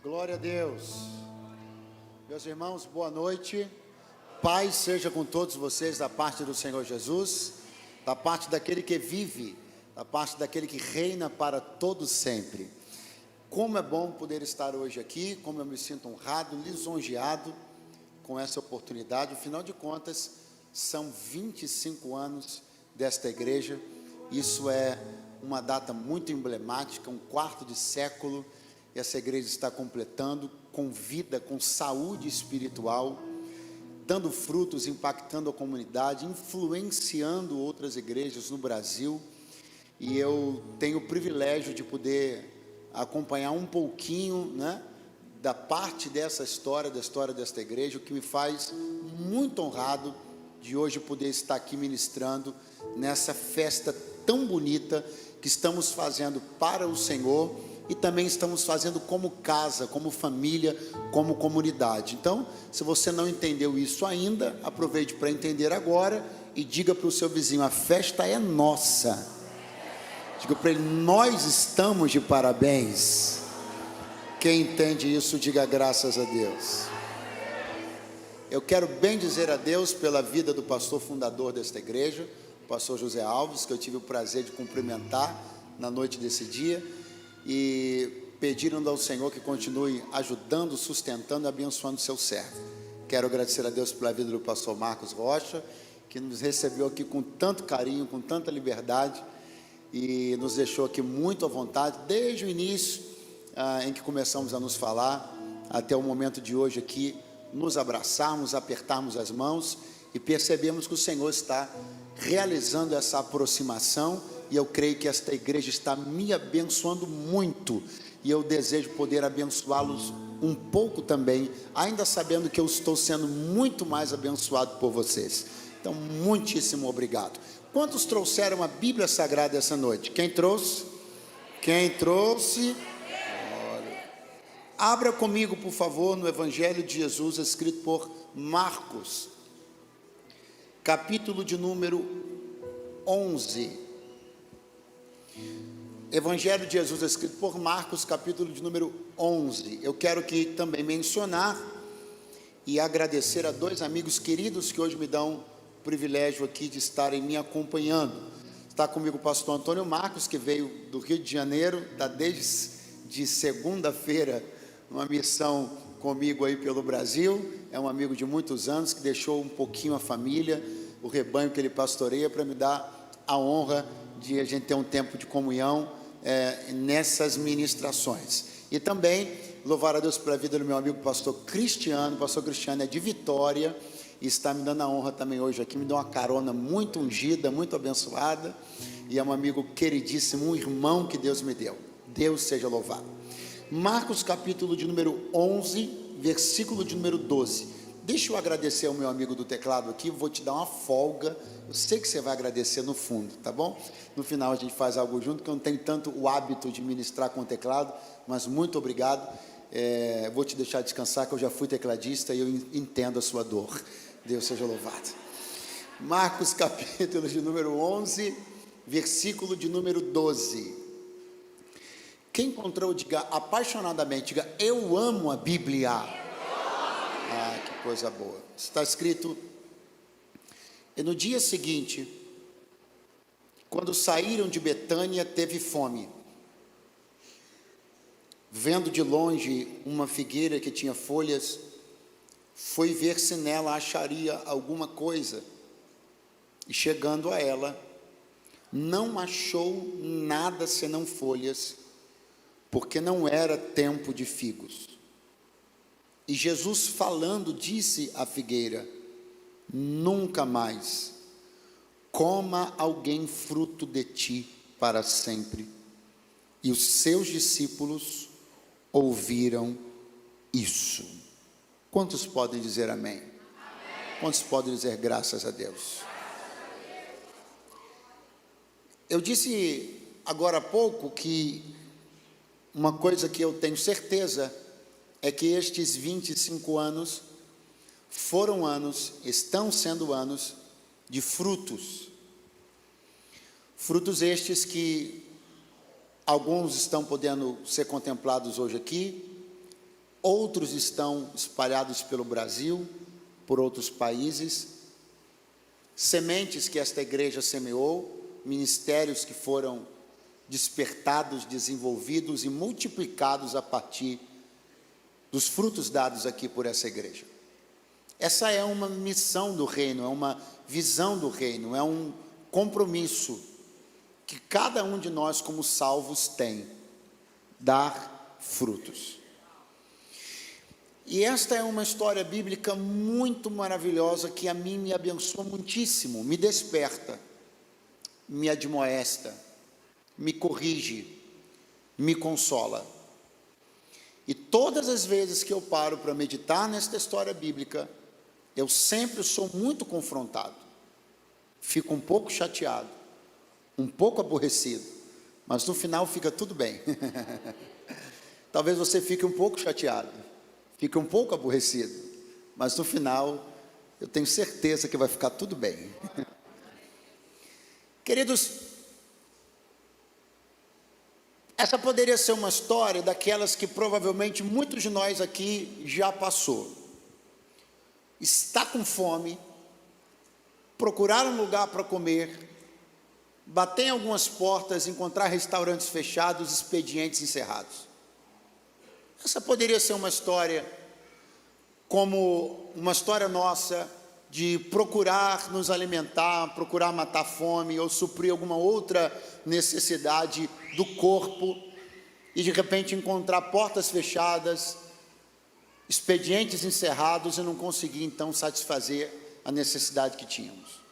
Glória a Deus. Meus irmãos, boa noite. Paz seja com todos vocês da parte do Senhor Jesus, da parte daquele que vive, da parte daquele que reina para todos sempre. Como é bom poder estar hoje aqui, como eu me sinto honrado, lisonjeado com essa oportunidade. Afinal de contas, são 25 anos desta igreja. Isso é uma data muito emblemática, um quarto de século. Essa igreja está completando com vida, com saúde espiritual, dando frutos, impactando a comunidade, influenciando outras igrejas no Brasil. E eu tenho o privilégio de poder acompanhar um pouquinho, da parte dessa história, da história desta igreja, o que me faz muito honrado de hoje poder estar aqui ministrando nessa festa tão bonita que estamos fazendo para o Senhor e também estamos fazendo como casa, como família, como comunidade. Então, se você não entendeu isso ainda, aproveite para entender agora e diga para o seu vizinho: a festa é nossa. Diga para ele: nós estamos de parabéns. Quem entende isso, diga graças a Deus. Eu quero bem dizer a Deus pela vida do pastor fundador desta igreja, o pastor José Alves, que eu tive o prazer de cumprimentar na noite desse dia, e pedindo ao Senhor que continue ajudando, sustentando e abençoando o seu servo. Quero agradecer a Deus pela vida do pastor Marcos Rocha, que nos recebeu aqui com tanto carinho, com tanta liberdade, e nos deixou aqui muito à vontade, desde o início em que começamos a nos falar, até o momento de hoje aqui, nos abraçarmos, apertarmos as mãos, e percebemos que o Senhor está realizando essa aproximação, e eu creio que esta igreja está me abençoando muito, e eu desejo poder abençoá-los um pouco também, ainda sabendo que eu estou sendo muito mais abençoado por vocês. Então, muitíssimo obrigado. Quantos trouxeram a Bíblia Sagrada essa noite? Quem trouxe? Quem trouxe? Abra comigo, por favor, no Evangelho de Jesus, escrito por Marcos, capítulo de número 11. Evangelho de Jesus, escrito por Marcos, capítulo de número 11. Eu quero aqui também mencionar e agradecer a dois amigos queridos que hoje me dão o privilégio aqui de estarem me acompanhando. Está comigo o pastor Antônio Marcos, que veio do Rio de Janeiro, está desde segunda-feira uma missão comigo aí pelo Brasil. É um amigo de muitos anos que deixou um pouquinho a família, o rebanho que ele pastoreia, para me dar a honra de a gente ter um tempo de comunhão nessas ministrações. E também louvar a Deus pela vida do meu amigo pastor Cristiano. O pastor Cristiano é de Vitória e está me dando a honra também hoje aqui, me deu uma carona muito ungida, muito abençoada, e é um amigo queridíssimo, um irmão que Deus me deu. Deus seja louvado. Marcos capítulo de número 11, versículo de número 12. Deixa eu agradecer ao meu amigo do teclado aqui, vou te dar uma folga. Eu sei que você vai agradecer no fundo, tá bom? No final a gente faz algo junto, que eu não tenho tanto o hábito de ministrar com o teclado, mas muito obrigado. Vou te deixar descansar, que eu já fui tecladista e eu entendo a sua dor. Deus seja louvado. Marcos capítulo de número 11, versículo de número 12. Quem encontrou, diga apaixonadamente, diga: eu amo a Bíblia. Ah, que coisa boa. Está escrito: e no dia seguinte, quando saíram de Betânia, teve fome. Vendo de longe uma figueira que tinha folhas, foi ver se nela acharia alguma coisa. E chegando a ela, não achou nada senão folhas, porque não era tempo de figos. E Jesus, falando, disse à figueira: nunca mais coma alguém fruto de ti para sempre. E os seus discípulos ouviram isso. Quantos podem dizer amém? Amém. Quantos podem dizer graças a Deus? Eu disse agora há pouco que uma coisa que eu tenho certeza é que estes 25 anos foram anos, estão sendo anos de frutos. Frutos estes que alguns estão podendo ser contemplados hoje aqui, outros estão espalhados pelo Brasil, por outros países, sementes que esta igreja semeou, ministérios que foram despertados, desenvolvidos e multiplicados a partir dos frutos dados aqui por essa igreja. Essa é uma missão do reino, é uma visão do reino, é um compromisso que cada um de nós como salvos tem, dar frutos. E esta é uma história bíblica muito maravilhosa que a mim me abençoa muitíssimo, me desperta, me admoesta, me corrige, me consola. E todas as vezes que eu paro para meditar nesta história bíblica, eu sempre sou muito confrontado, fico um pouco chateado, um pouco aborrecido, mas no final fica tudo bem. Talvez você fique um pouco chateado, fique um pouco aborrecido, mas no final eu tenho certeza que vai ficar tudo bem. Queridos, essa poderia ser uma história daquelas que provavelmente muitos de nós aqui já passou. Está com fome, procurar um lugar para comer, bater em algumas portas, encontrar restaurantes fechados, expedientes encerrados. Essa poderia ser uma história como uma história nossa de procurar nos alimentar, procurar matar fome ou suprir alguma outra necessidade do corpo e de repente encontrar portas fechadas, expedientes encerrados e não conseguir então satisfazer a necessidade que tínhamos.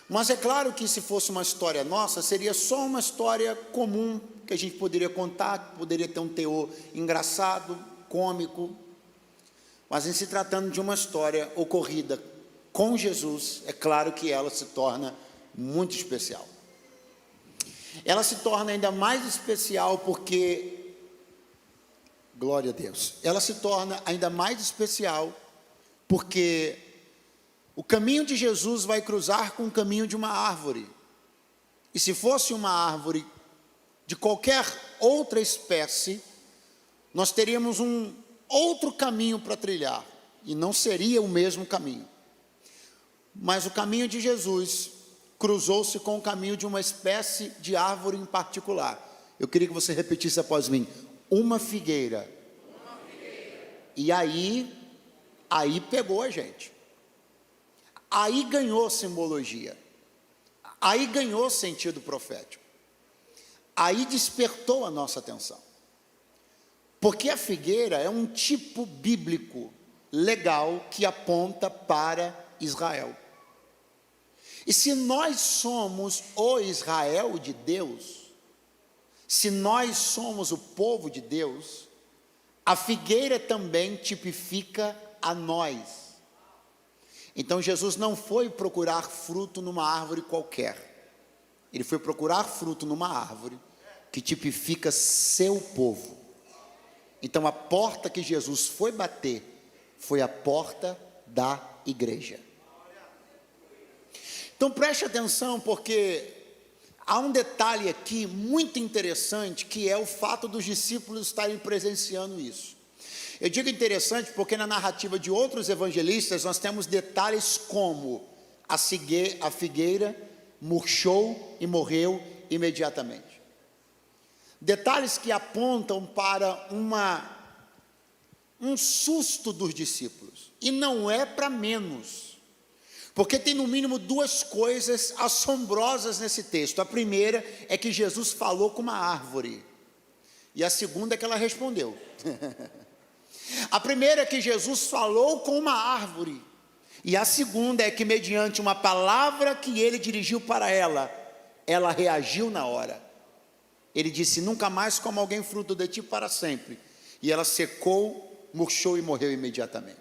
Mas é claro que se fosse uma história nossa, seria só uma história comum que a gente poderia contar, poderia ter um teor engraçado, cômico, mas em se tratando de uma história ocorrida com Jesus, é claro que ela se torna muito especial. Ela se torna ainda mais especial porque, glória a Deus, ela se torna ainda mais especial porque o caminho de Jesus vai cruzar com o caminho de uma árvore. E se fosse uma árvore de qualquer outra espécie, nós teríamos um outro caminho para trilhar, e não seria o mesmo caminho. Mas o caminho de Jesus cruzou-se com o caminho de uma espécie de árvore em particular. Eu queria que você repetisse após mim: uma figueira. Uma figueira. E aí pegou a gente. Aí ganhou simbologia. Aí ganhou sentido profético. Aí despertou a nossa atenção. Porque a figueira é um tipo bíblico legal que aponta para Israel. E se nós somos o Israel de Deus, se nós somos o povo de Deus, a figueira também tipifica a nós. Então Jesus não foi procurar fruto numa árvore qualquer. Ele foi procurar fruto numa árvore que tipifica seu povo. Então a porta que Jesus foi bater foi a porta da igreja. Então preste atenção, porque há um detalhe aqui muito interessante, que é o fato dos discípulos estarem presenciando isso. Eu digo interessante porque na narrativa de outros evangelistas nós temos detalhes como a figueira murchou e morreu imediatamente. Detalhes que apontam para um susto dos discípulos. E não é para menos. Porque tem no mínimo duas coisas assombrosas nesse texto. A primeira é que Jesus falou com uma árvore. E a segunda é que ela respondeu. A primeira é que Jesus falou com uma árvore. E a segunda é que mediante uma palavra que ele dirigiu para ela, ela reagiu na hora. Ele disse: nunca mais coma alguém fruto de ti para sempre. E ela secou, murchou e morreu imediatamente.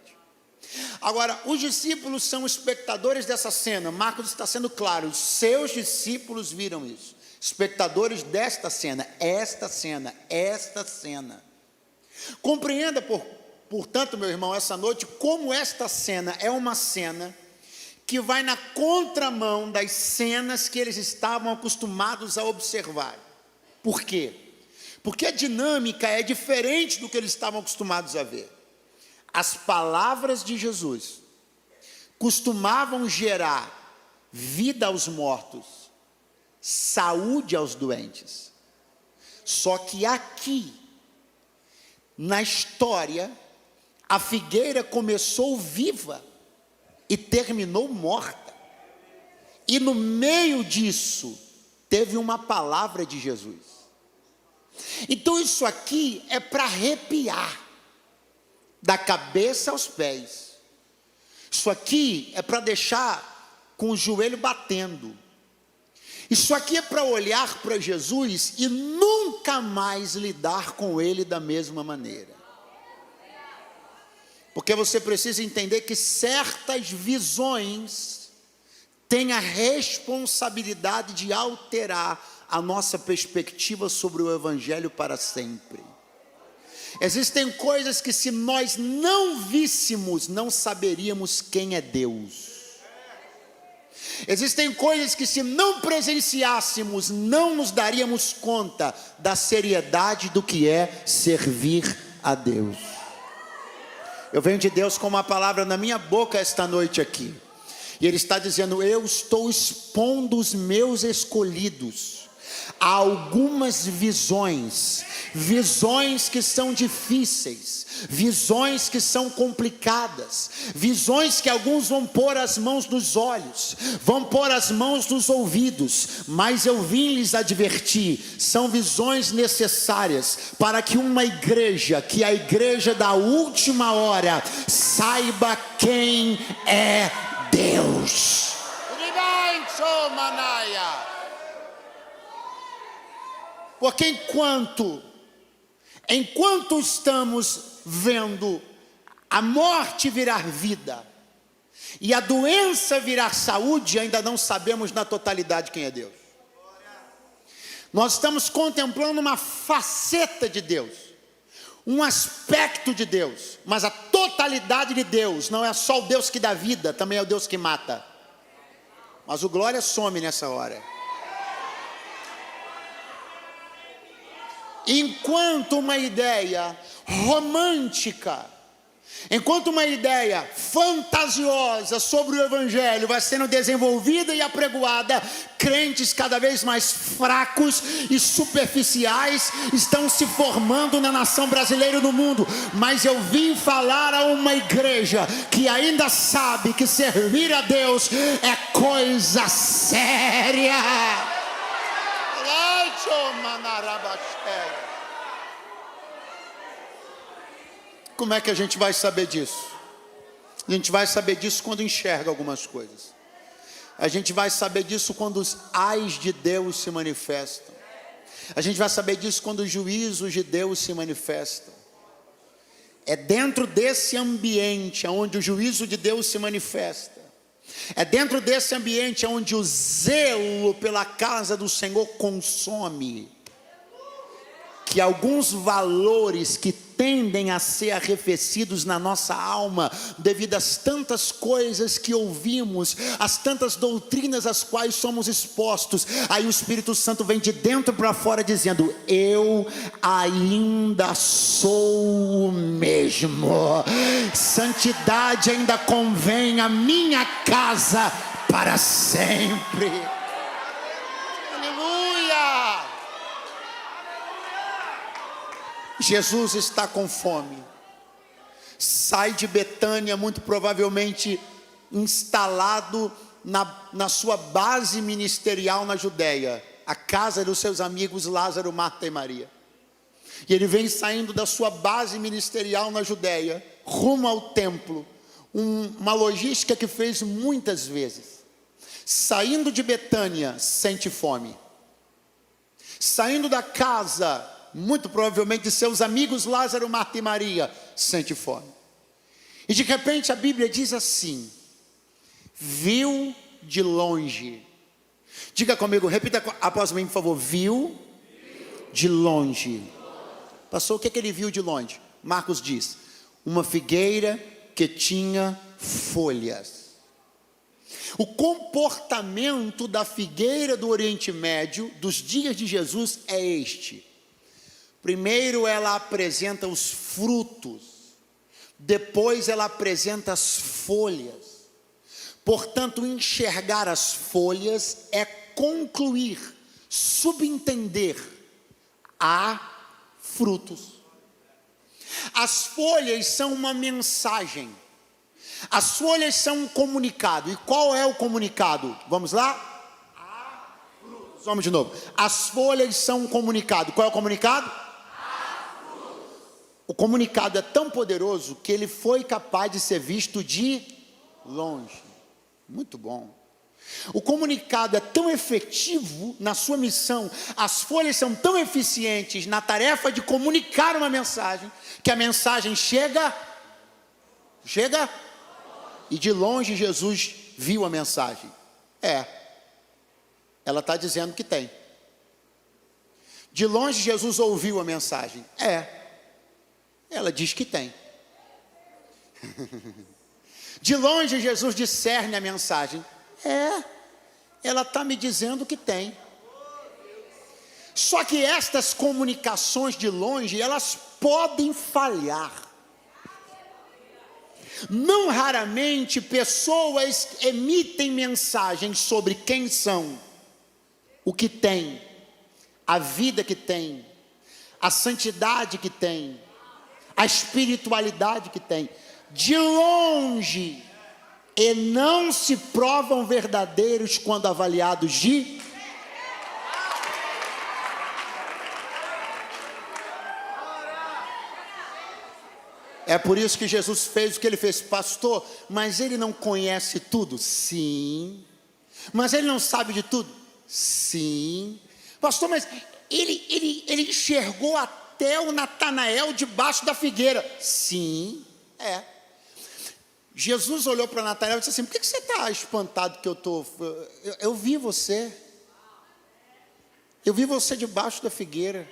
Agora, os discípulos são espectadores dessa cena. Marcos está sendo claro, os seus discípulos viram isso. Espectadores desta cena, esta cena. Compreenda, portanto, meu irmão, essa noite, como esta cena é uma cena que vai na contramão das cenas que eles estavam acostumados a observar. Por quê? Porque a dinâmica é diferente do que eles estavam acostumados a ver. As palavras de Jesus costumavam gerar vida aos mortos, saúde aos doentes. Só que aqui, na história, a figueira começou viva e terminou morta. E no meio disso, teve uma palavra de Jesus. Então isso aqui é para arrepiar, da cabeça aos pés. Isso aqui é para deixar com o joelho batendo. Isso aqui é para olhar para Jesus e nunca mais lidar com Ele da mesma maneira. Porque você precisa entender que certas visões têm a responsabilidade de alterar a nossa perspectiva sobre o Evangelho para sempre. Existem coisas que, se nós não víssemos, não saberíamos quem é Deus. Existem coisas que, se não presenciássemos, não nos daríamos conta da seriedade do que é servir a Deus. Eu venho de Deus com uma palavra na minha boca esta noite aqui, e Ele está dizendo: eu estou expondo os meus escolhidos a algumas visões que são difíceis, visões que são complicadas, visões que alguns vão pôr as mãos nos olhos, vão pôr as mãos nos ouvidos, mas eu vim lhes advertir, são visões necessárias para que uma igreja, que é a igreja da última hora, saiba quem é Deus. Porque enquanto estamos vendo a morte virar vida e a doença virar saúde, ainda não sabemos na totalidade quem é Deus. Nós estamos contemplando uma faceta de Deus, um aspecto de Deus, mas a totalidade de Deus não é só o Deus que dá vida, também é o Deus que mata. Mas o glória some nessa hora. Enquanto uma ideia romântica, enquanto uma ideia fantasiosa sobre o Evangelho vai sendo desenvolvida e apregoada, crentes cada vez mais fracos e superficiais estão se formando na nação brasileira e no mundo. Mas eu vim falar a uma igreja que ainda sabe que servir a Deus é coisa séria. Como é que a gente vai saber disso? A gente vai saber disso quando enxerga algumas coisas. A gente vai saber disso quando os ais de Deus se manifestam. A gente vai saber disso quando os juízos de Deus se manifestam. É dentro desse ambiente onde o juízo de Deus se manifesta. É dentro desse ambiente onde o zelo pela casa do Senhor consome, que alguns valores que tendem a ser arrefecidos na nossa alma, devido às tantas coisas que ouvimos, às tantas doutrinas às quais somos expostos, aí o Espírito Santo vem de dentro para fora dizendo: eu ainda sou o mesmo, santidade ainda convém à minha casa para sempre. Aleluia! Jesus está com fome, sai de Betânia, muito provavelmente instalado na sua base ministerial na Judéia, a casa dos seus amigos Lázaro, Marta e Maria. E ele vem saindo da sua base ministerial na Judéia, rumo ao templo, uma logística que fez muitas vezes. Saindo de Betânia, sente fome. Saindo da casa, muito provavelmente de seus amigos Lázaro, Marta e Maria, sente fome. E de repente a Bíblia diz assim: viu de longe. Diga comigo, repita após mim, por favor. Viu de longe. Pastor, o que ele viu de longe? Marcos diz: uma figueira que tinha folhas. O comportamento da figueira do Oriente Médio dos dias de Jesus é este: Primeiro ela apresenta os frutos, depois ela apresenta as folhas. Portanto, enxergar as folhas é concluir, subentender, há frutos. As folhas são uma mensagem, as folhas são um comunicado. E qual é o comunicado? Vamos lá? Há frutos. Vamos de novo. As folhas são um comunicado. Qual é o comunicado? Há frutos. O comunicado é tão poderoso que ele foi capaz de ser visto de longe. Muito bom. O comunicado é tão efetivo na sua missão, as folhas são tão eficientes na tarefa de comunicar uma mensagem, que a mensagem chega, e de longe Jesus viu a mensagem. Ela está dizendo que tem. De longe Jesus ouviu a mensagem. Ela diz que tem. De longe Jesus discerne a mensagem. Ela está me dizendo que tem. Só que estas comunicações de longe, elas podem falhar. Não raramente pessoas emitem mensagens sobre quem são, o que tem, a vida que tem, a santidade que tem, a espiritualidade que tem, de longe, e não se provam verdadeiros quando avaliados de... É por isso que Jesus fez o que ele fez. Pastor, mas ele não conhece tudo? Sim. Mas ele não sabe de tudo? Sim. Pastor, mas ele enxergou até o Natanael debaixo da figueira? Sim. Jesus olhou para Natanael e disse assim: por que você está espantado que eu estou? Eu vi você. Eu vi você debaixo da figueira.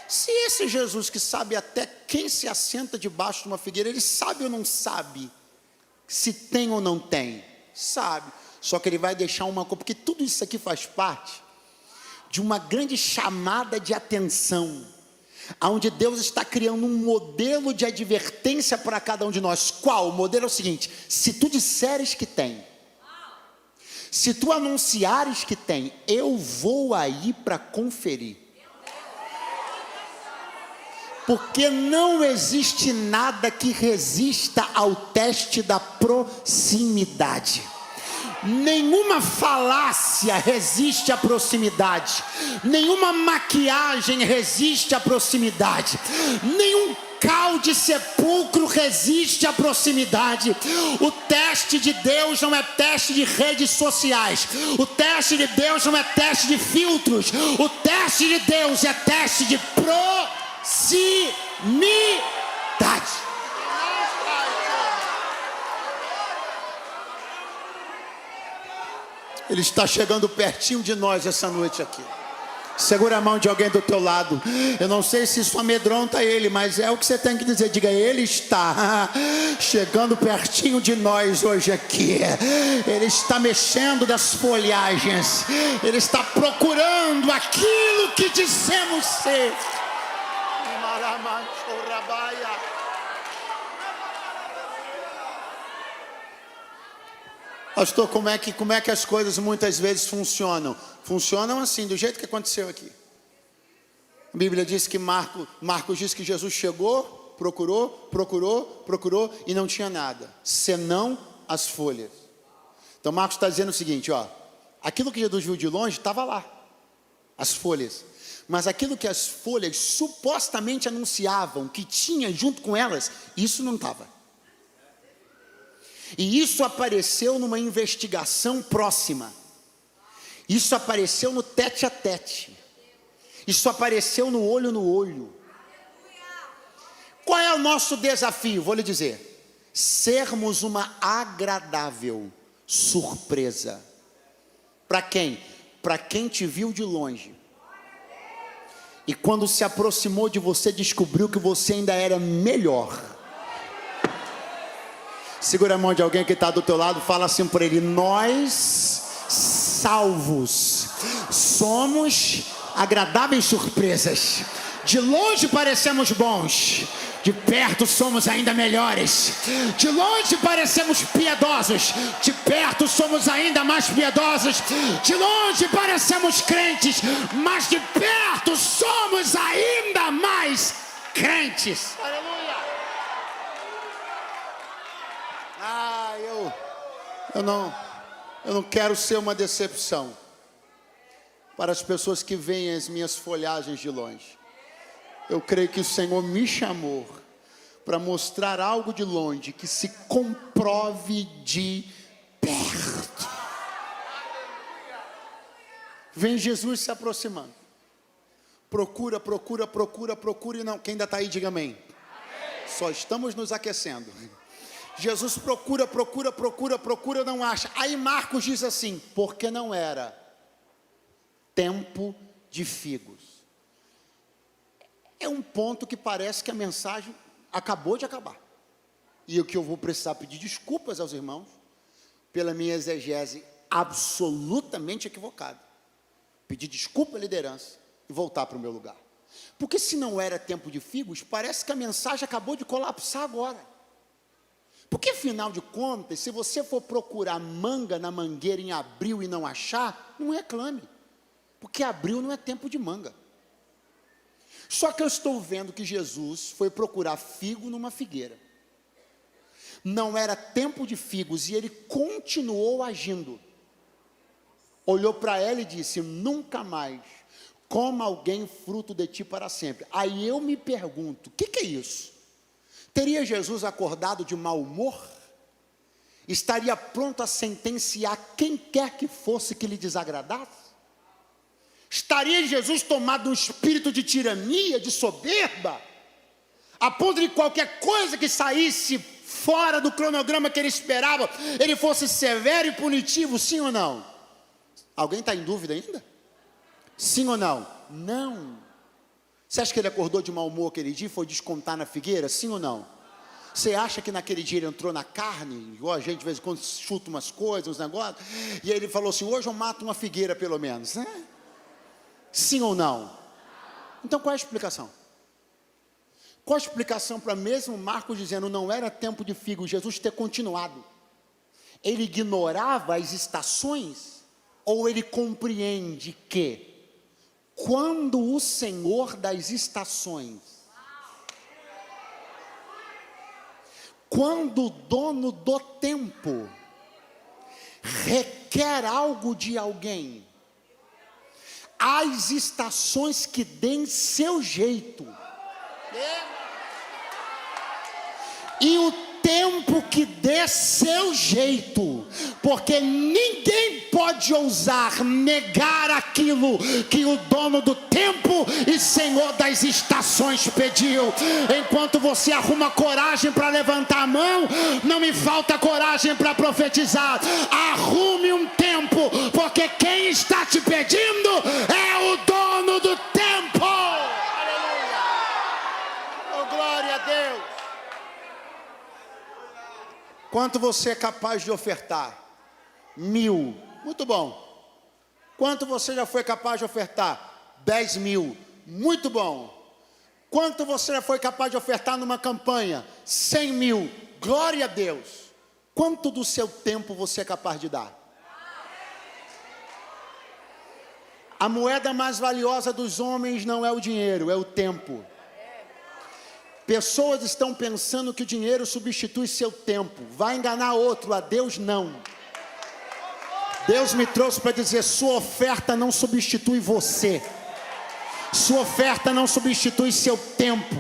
Se esse Jesus que sabe até quem se assenta debaixo de uma figueira, ele sabe ou não sabe? Se tem ou não tem? Sabe. Só que ele vai deixar uma coisa, porque tudo isso aqui faz parte de uma grande chamada de atenção, onde Deus está criando um modelo de advertência para cada um de nós. Qual? O modelo é o seguinte: se tu disseres que tem, se tu anunciares que tem, eu vou aí para conferir. Porque não existe nada que resista ao teste da proximidade. Nenhuma falácia resiste à proximidade. Nenhuma maquiagem resiste à proximidade. Nenhum cal de sepulcro resiste à proximidade. O teste de Deus não é teste de redes sociais. O teste de Deus não é teste de filtros. O teste de Deus é teste de proximidade. Ele está chegando pertinho de nós essa noite aqui. Segura a mão de alguém do teu lado. Eu não sei se isso amedronta ele, mas é o que você tem que dizer. Diga: ele está chegando pertinho de nós hoje aqui. Ele está mexendo das folhagens. Ele está procurando aquilo que dissemos ser. Pastor, como é que as coisas muitas vezes funcionam? Funcionam assim, do jeito que aconteceu aqui. A Bíblia diz que Marcos diz que Jesus chegou, procurou e não tinha nada, senão as folhas. Então Marcos está dizendo o seguinte, aquilo que Jesus viu de longe estava lá, as folhas. Mas aquilo que as folhas supostamente anunciavam que tinha junto com elas, isso não estava. E isso apareceu numa investigação próxima. Isso apareceu no tete a tete. Isso apareceu no olho. Qual é o nosso desafio? Vou lhe dizer: sermos uma agradável surpresa. Para quem? Para quem te viu de longe. E quando se aproximou de você, descobriu que você ainda era melhor. Segura a mão de alguém que está do teu lado, fala assim para ele: nós, salvos, somos agradáveis surpresas. De longe parecemos bons, de perto somos ainda melhores. De longe parecemos piedosos, de perto somos ainda mais piedosos. De longe parecemos crentes, mas de perto somos ainda mais crentes. Aleluia! Eu não quero ser uma decepção para as pessoas que veem as minhas folhagens de longe. Eu creio que o Senhor me chamou para mostrar algo de longe que se comprove de perto. Vem Jesus se aproximando. Procura e não. Quem ainda está aí, diga amém. Só estamos nos aquecendo. Jesus procura, não acha. Aí Marcos diz assim: porque não era tempo de figos. É um ponto que parece que a mensagem acabou de acabar. E o que eu vou precisar pedir desculpas aos irmãos pela minha exegese absolutamente equivocada. Pedir desculpa à liderança e voltar para o meu lugar. Porque se não era tempo de figos, parece que a mensagem acabou de colapsar agora. Porque afinal de contas, se você for procurar manga na mangueira em abril e não achar, não reclame. Porque abril não é tempo de manga. Só que eu estou vendo que Jesus foi procurar figo numa figueira. Não era tempo de figos e ele continuou agindo. Olhou para ela e disse: nunca mais coma alguém fruto de ti para sempre. Aí eu me pergunto, o que é isso? Teria Jesus acordado de mau humor? Estaria pronto a sentenciar quem quer que fosse que lhe desagradasse? Estaria Jesus tomado de um espírito de tirania, de soberba, a ponto de qualquer coisa que saísse fora do cronograma que ele esperava, ele fosse severo e punitivo, sim ou não? Alguém está em dúvida ainda? Sim ou não? Não. Você acha que ele acordou de mau humor aquele dia e foi descontar na figueira? Sim ou não? Você acha que naquele dia ele entrou na carne, igual a gente de vez em quando chuta umas coisas, uns negócios, e aí ele falou assim: hoje eu mato uma figueira pelo menos, né? Sim ou não? Então qual é a explicação? Qual a explicação para mesmo Marcos dizendo não era tempo de figo, Jesus ter continuado? Ele ignorava as estações? Ou ele compreende que quando o Senhor das estações, quando o dono do tempo requer algo de alguém, as estações que deem seu jeito, e o tempo que dê seu jeito, porque ninguém pode ousar negar aquilo que o dono do tempo e Senhor das estações pediu. Enquanto você arruma coragem para levantar a mão, não me falta coragem para profetizar. Arrume um tempo, porque quem está te pedindo é o dono do tempo. Aleluia! Oh, glória a Deus! Quanto você é capaz de ofertar? 1.000. Muito bom. Quanto você já foi capaz de ofertar? 10.000. Muito bom. Quanto você já foi capaz de ofertar numa campanha? 100.000. Glória a Deus. Quanto do seu tempo você é capaz de dar? A moeda mais valiosa dos homens não é o dinheiro, é o tempo. Pessoas estão pensando que o dinheiro substitui seu tempo. Vai enganar outro, a Deus não. Deus me trouxe para dizer: sua oferta não substitui você. Sua oferta não substitui seu tempo.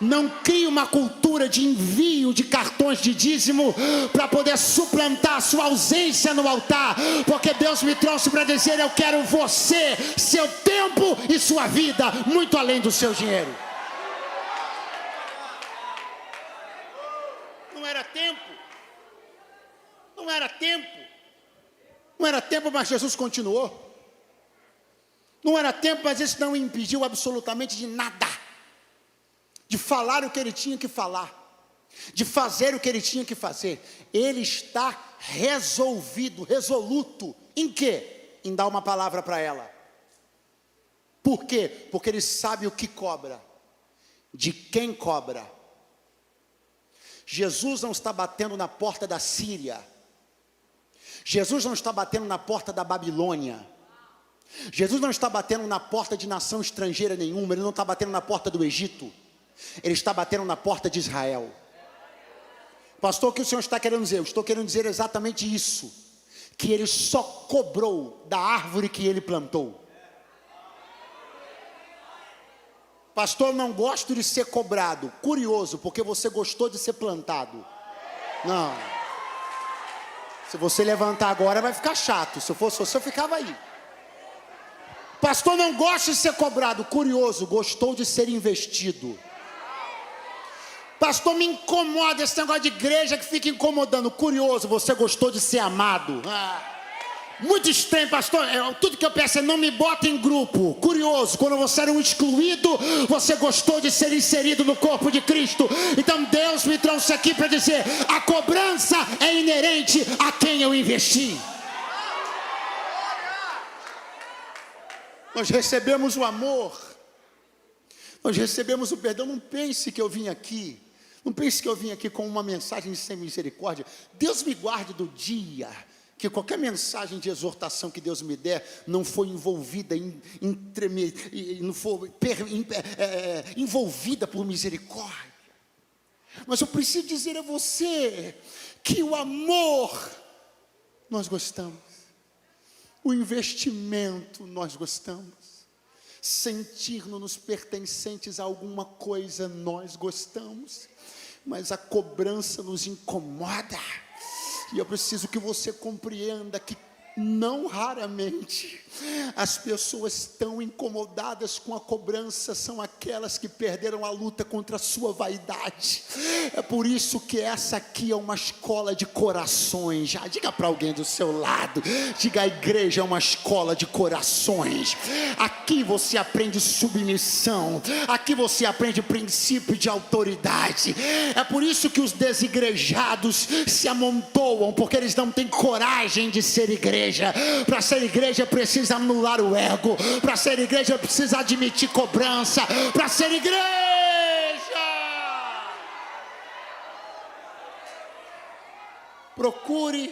Não crie uma cultura de envio de cartões de dízimo para poder suplantar a sua ausência no altar. Porque Deus me trouxe para dizer: eu quero você, seu tempo e sua vida, muito além do seu dinheiro. Não era tempo. Não era tempo. Não era tempo, mas Jesus continuou. Não era tempo, mas isso não impediu absolutamente de nada. De falar o que ele tinha que falar. De fazer o que ele tinha que fazer. Ele está resolvido, resoluto. Em quê? Em dar uma palavra para ela. Por quê? Porque ele sabe o que cobra, de quem cobra. Jesus não está batendo na porta da Síria. Jesus não está batendo na porta da Babilônia. Jesus não está batendo na porta de nação estrangeira nenhuma. Ele não está batendo na porta do Egito. Ele está batendo na porta de Israel. Pastor, o que o Senhor está querendo dizer? Eu estou querendo dizer exatamente isso. Que ele só cobrou da árvore que ele plantou. Pastor, não gosto de ser cobrado. Curioso, porque você gostou de ser plantado. Não. Se você levantar agora vai ficar chato. Se eu fosse você, eu ficava aí. Pastor, não gosto de ser cobrado. Curioso, gostou de ser investido. Pastor, me incomoda esse negócio de igreja que fica incomodando. Curioso, você gostou de ser amado. Muito estranho, pastor. Tudo que eu peço é não me bota em grupo. Curioso, quando você era um excluído, você gostou de ser inserido no corpo de Cristo. Então Deus me trouxe aqui para dizer: a cobrança é inerente a quem eu investi. Nós recebemos o amor, nós recebemos o perdão. Não pense que eu vim aqui, não pense que eu vim aqui com uma mensagem de sem misericórdia. Deus me guarde do dia que qualquer mensagem de exortação que Deus me der não foi envolvida não for envolvida por misericórdia. Mas eu preciso dizer a você que o amor nós gostamos, o investimento nós gostamos, sentir-nos pertencentes a alguma coisa nós gostamos, mas a cobrança nos incomoda. E eu preciso que você compreenda que não raramente as pessoas tão incomodadas com a cobrança são aquelas que perderam a luta contra a sua vaidade. É por isso que essa aqui é uma escola de corações. Já diga para alguém do seu lado, diga: a igreja é uma escola de corações. Aqui você aprende submissão, aqui você aprende princípio de autoridade. É por isso que os desigrejados se amontoam, porque eles não têm coragem de ser igreja. Para ser igreja precisa anular o ego. Para ser igreja precisa admitir cobrança. Para ser igreja, procure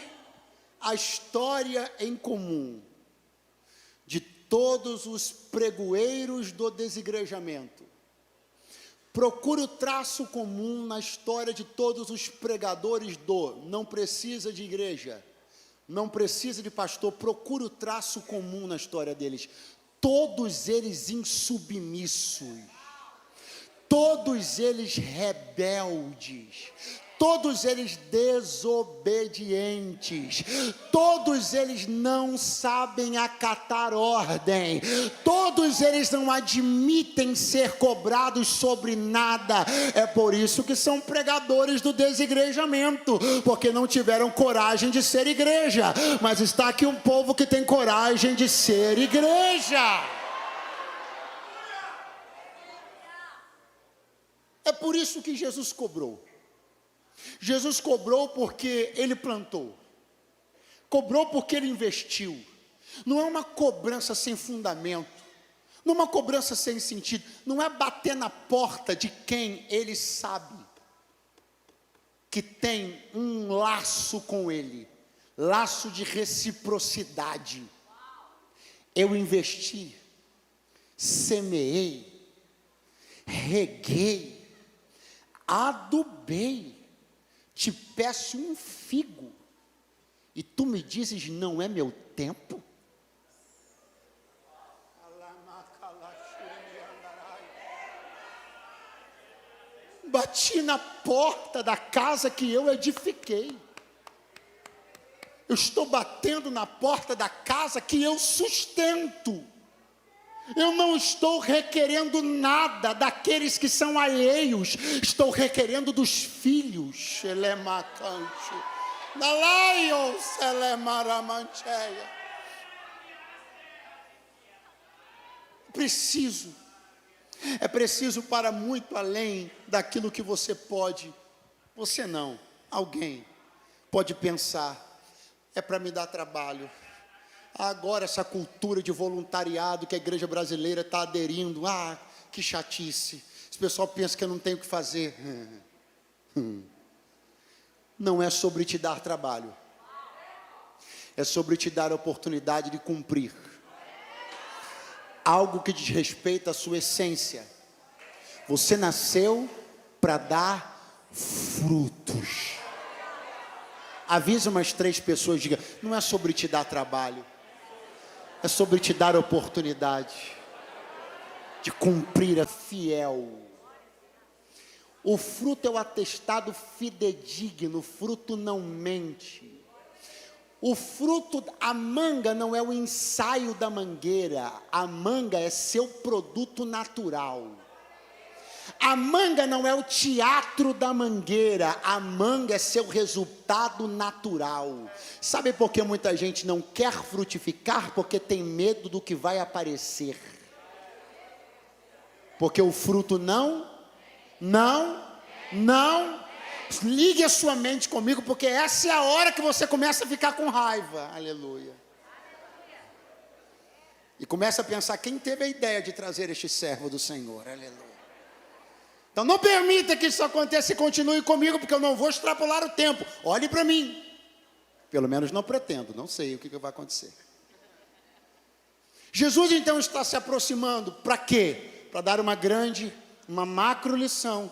a história em comum de todos os pregoeiros do desigrejamento. Procure o traço comum na história de todos os pregadores do não precisa de igreja, não precisa de pastor. Procure o traço comum na história deles. Todos eles insubmissos, todos eles rebeldes, todos eles desobedientes, todos eles não sabem acatar ordem, todos eles não admitem ser cobrados sobre nada. É por isso que são pregadores do desigrejamento, porque não tiveram coragem de ser igreja. Mas está aqui um povo que tem coragem de ser igreja. É por isso que Jesus cobrou. Jesus cobrou porque ele plantou, cobrou porque ele investiu. Não é uma cobrança sem fundamento, não é uma cobrança sem sentido, não é bater na porta de quem ele sabe que tem um laço com ele, laço de reciprocidade. Eu investi, semeei, reguei, adubei, te peço um figo, e tu me dizes: não é meu tempo? Bati na porta da casa que eu edifiquei. Eu estou batendo na porta da casa que eu sustento. Eu não estou requerendo nada daqueles que são alheios, estou requerendo dos filhos. É preciso para muito além daquilo que você pode, você não, alguém pode pensar: é para me dar trabalho, Agora essa cultura de voluntariado que a igreja brasileira está aderindo, que chatice. Esse pessoal pensa que eu não tenho o que fazer. Não é sobre te dar trabalho. É sobre te dar a oportunidade de cumprir algo que diz respeito à sua essência. Você nasceu para dar frutos. Avisa umas 3 pessoas, diga, não é sobre te dar trabalho. É sobre te dar a oportunidade de cumprir a fiel. O fruto é o atestado fidedigno, o fruto não mente. O fruto, a manga não é o ensaio da mangueira, a manga é seu produto natural. A manga não é o teatro da mangueira, a manga é seu resultado natural. Sabe por que muita gente não quer frutificar? Porque tem medo do que vai aparecer. Porque o fruto não. Ligue a sua mente comigo, porque essa é a hora que você começa a ficar com raiva. Aleluia. E começa a pensar, quem teve a ideia de trazer este servo do Senhor? Aleluia. Então não permita que isso aconteça e continue comigo, porque eu não vou extrapolar o tempo. Olhe para mim. Pelo menos não pretendo, não sei o que vai acontecer. Jesus então está se aproximando, para quê? Para dar uma macro lição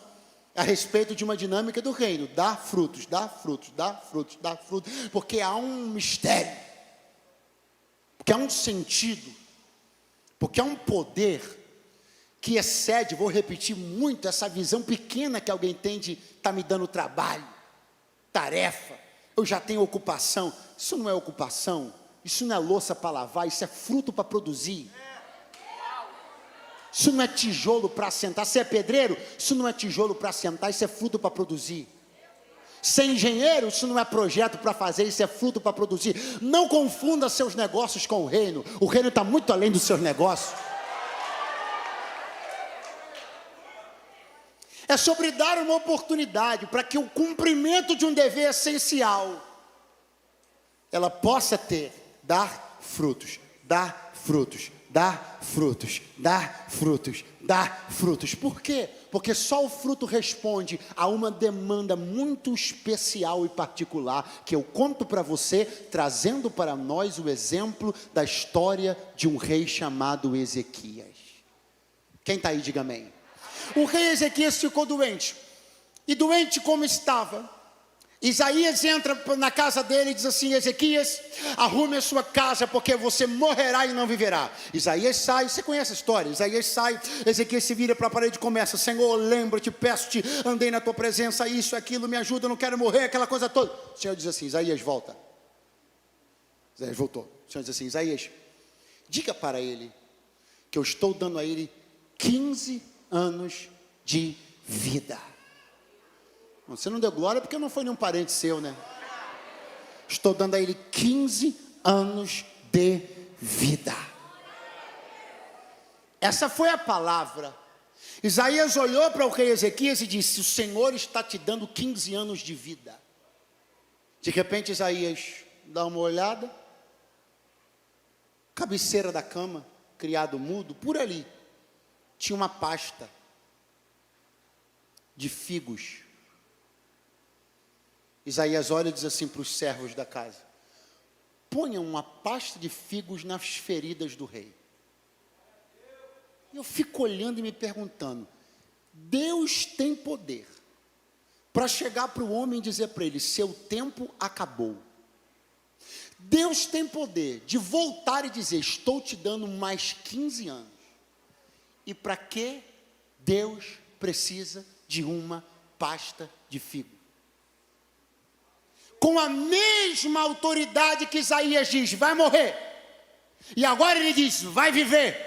a respeito de uma dinâmica do reino. Dá frutos, dá frutos, dá frutos, dá frutos. Porque há um mistério. Porque há um sentido. Porque há um poder que excede, vou repetir muito, essa visão pequena que alguém tem de tá me dando trabalho, tarefa, eu já tenho ocupação. Isso não é ocupação, isso não é louça para lavar, isso é fruto para produzir. Isso não é tijolo para assentar. Você é pedreiro? Isso não é tijolo para assentar, isso é fruto para produzir. Ser engenheiro, isso não é projeto para fazer, isso é fruto para produzir. Não confunda seus negócios com o reino. O reino está muito além dos seus negócios. É sobre dar uma oportunidade para que o cumprimento de um dever essencial ela possa dar frutos, dar frutos, dar frutos, dar frutos, dar frutos. Por quê? Porque só o fruto responde a uma demanda muito especial e particular, que eu conto para você, trazendo para nós o exemplo da história de um rei chamado Ezequias. Quem está aí, diga amém. O rei Ezequias ficou doente, e doente como estava, Isaías entra na casa dele e diz assim: Ezequias, arrume a sua casa, porque você morrerá e não viverá. Isaías sai, você conhece a história, Isaías sai, Ezequias se vira para a parede e começa: Senhor, lembra-te, peço-te, andei na tua presença, isso, aquilo, me ajuda, eu não quero morrer, aquela coisa toda. O Senhor diz assim: Isaías, volta. Isaías voltou. O Senhor diz assim: Isaías, diga para ele, que eu estou dando a ele 15 anos de vida. Você não deu glória porque não foi nenhum parente seu, né? Estou dando a ele 15 anos de vida. Essa foi a palavra. Isaías olhou para o rei Ezequias e disse: o Senhor está te dando 15 anos de vida. De repente Isaías dá uma olhada, cabeceira da cama, criado mudo, por ali tinha uma pasta de figos. Isaías olha e diz assim para os servos da casa: ponham uma pasta de figos nas feridas do rei. Eu fico olhando e me perguntando, Deus tem poder para chegar para o homem e dizer para ele: seu tempo acabou. Deus tem poder de voltar e dizer: estou te dando mais 15 anos. E para que Deus precisa de uma pasta de figo? Com a mesma autoridade que Isaías diz: vai morrer, e agora ele diz: vai viver.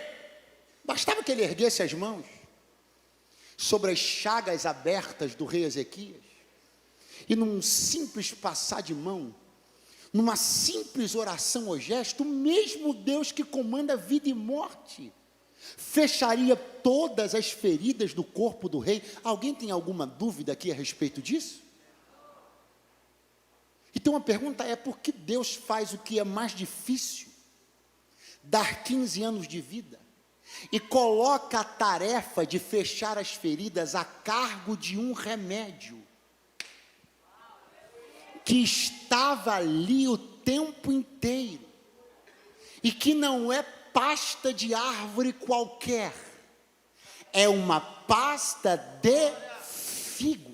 Bastava que ele erguesse as mãos sobre as chagas abertas do rei Ezequias, e num simples passar de mão, numa simples oração ou gesto, o mesmo Deus que comanda vida e morte fecharia todas as feridas do corpo do rei. Alguém tem alguma dúvida aqui a respeito disso? Então a pergunta é: por que Deus faz o que é mais difícil dar 15 anos de vida e coloca a tarefa de fechar as feridas a cargo de um remédio que estava ali o tempo inteiro e que não é pasta de árvore qualquer, é uma pasta de figo.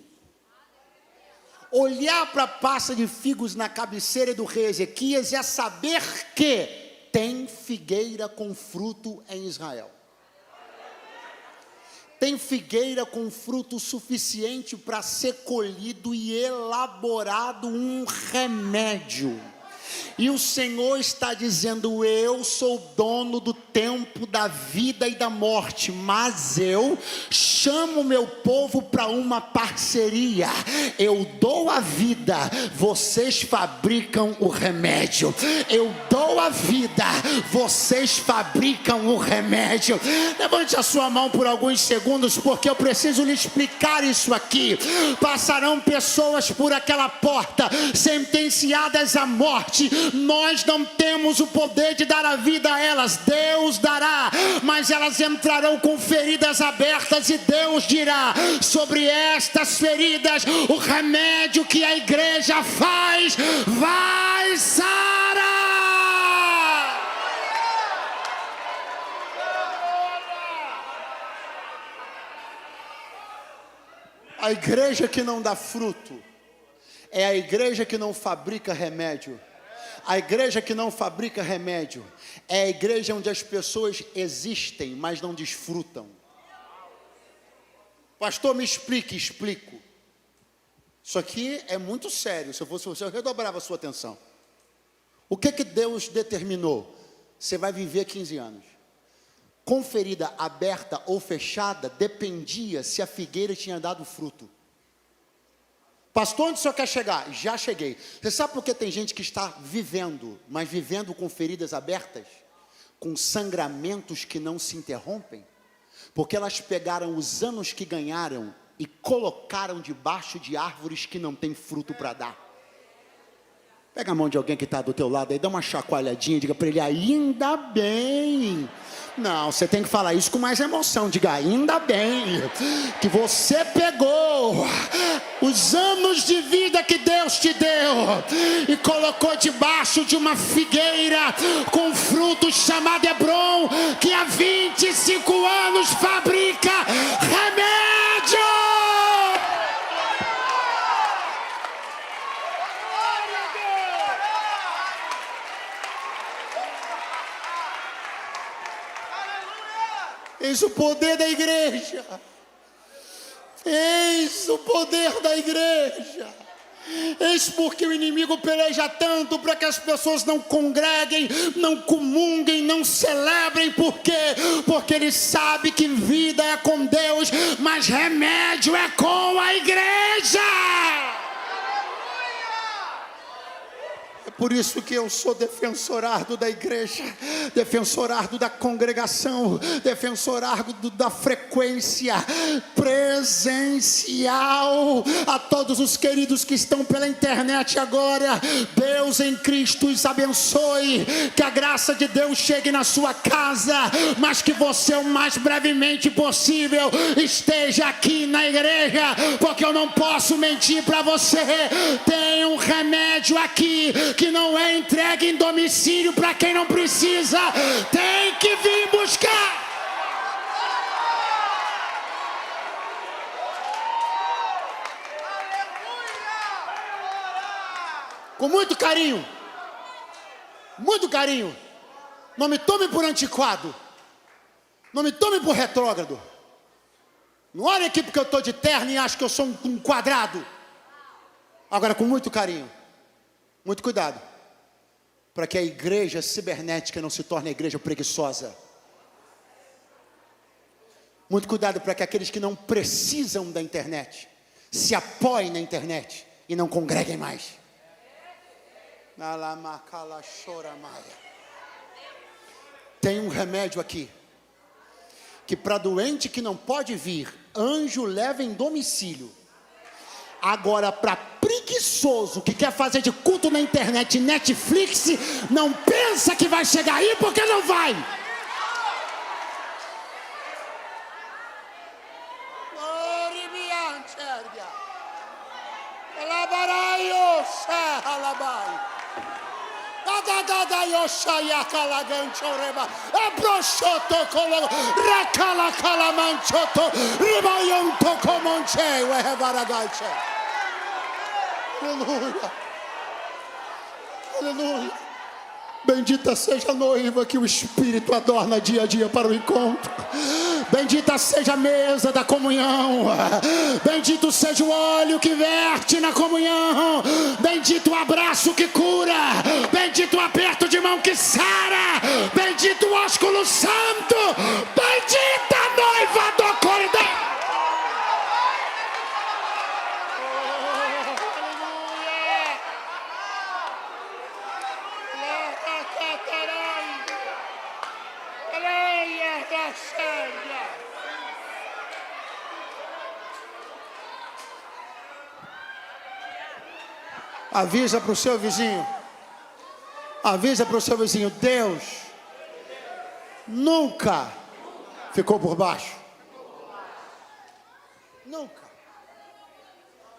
Olhar para a pasta de figos na cabeceira do rei Ezequias é saber que tem figueira com fruto em Israel. Tem figueira com fruto suficiente para ser colhido e elaborado um remédio. E o Senhor está dizendo: eu sou dono do tempo, da vida e da morte, mas eu chamo meu povo para uma parceria. Eu dou a vida, vocês fabricam o remédio. Eu dou a vida, vocês fabricam o remédio. Levante a sua mão por alguns segundos, porque eu preciso lhe explicar isso aqui. Passarão pessoas por aquela porta sentenciadas à morte. Nós não temos o poder de dar a vida a elas, Deus dará, mas elas entrarão com feridas abertas e Deus dirá sobre estas feridas: o remédio que a igreja faz vai sarar. A igreja que não dá fruto é a igreja que não fabrica remédio. A igreja que não fabrica remédio é a igreja onde as pessoas existem, mas não desfrutam. Pastor, me explique. Explico. Isso aqui é muito sério. Se eu fosse você, eu redobrava a sua atenção. O que Deus determinou? Você vai viver 15 anos. Com ferida aberta ou fechada, dependia se a figueira tinha dado fruto. Pastor, onde o senhor quer chegar? Já cheguei. Você sabe por que tem gente que está vivendo, mas vivendo com feridas abertas? Com sangramentos que não se interrompem? Porque elas pegaram os anos que ganharam e colocaram debaixo de árvores que não têm fruto para dar. Pega a mão de alguém que está do teu lado aí, dá uma chacoalhadinha e diga para ele: ainda bem. Não, você tem que falar isso com mais emoção. Diga: ainda bem que você pegou os anos de vida que Deus te deu e colocou debaixo de uma figueira com frutos chamado Hebron, que há 25 anos fabrica remédio. Eis o poder da igreja. Eis o poder da igreja. Eis porque o inimigo peleja tanto para que as pessoas não congreguem, não comunguem, não celebrem. Por quê? Porque ele sabe que vida é com Deus, mas remédio é com a igreja. Por isso que eu sou defensor árduo da igreja, defensor árduo da congregação, defensor árduo da frequência presencial. A todos os queridos que estão pela internet agora, Deus em Cristo os abençoe, que a graça de Deus chegue na sua casa, mas que você o mais brevemente possível esteja aqui na igreja, porque eu não posso mentir para você. Tem um remédio aqui que não é entregue em domicílio para quem não precisa. Tem que vir buscar. Com muito carinho. Muito carinho. Não me tome por antiquado. Não me tome por retrógrado. Não olhe aqui porque eu estou de terno e acho que eu sou um quadrado. Agora, com muito carinho. Muito cuidado, para que a igreja cibernética não se torne a igreja preguiçosa. Muito cuidado para que aqueles que não precisam da internet se apoiem na internet e não congreguem mais. Tem um remédio aqui, que para doente que não pode vir, anjo leva em domicílio. Agora, para preguiçoso que quer fazer de culto na internet, Netflix, não pensa que vai chegar aí, porque não vai. Aleluia. Aleluia. Bendita seja a noiva que o Espírito adorna dia a dia para o encontro. Bendita seja a mesa da comunhão. Bendito seja o óleo que verte na comunhão. Bendito o abraço que cura. Bendito o aperto de mão que sara. Bendito o ósculo santo. Bendita a noiva do Cordeiro. Avisa para o seu vizinho. Avisa para o seu vizinho. Deus nunca ficou por baixo. Nunca.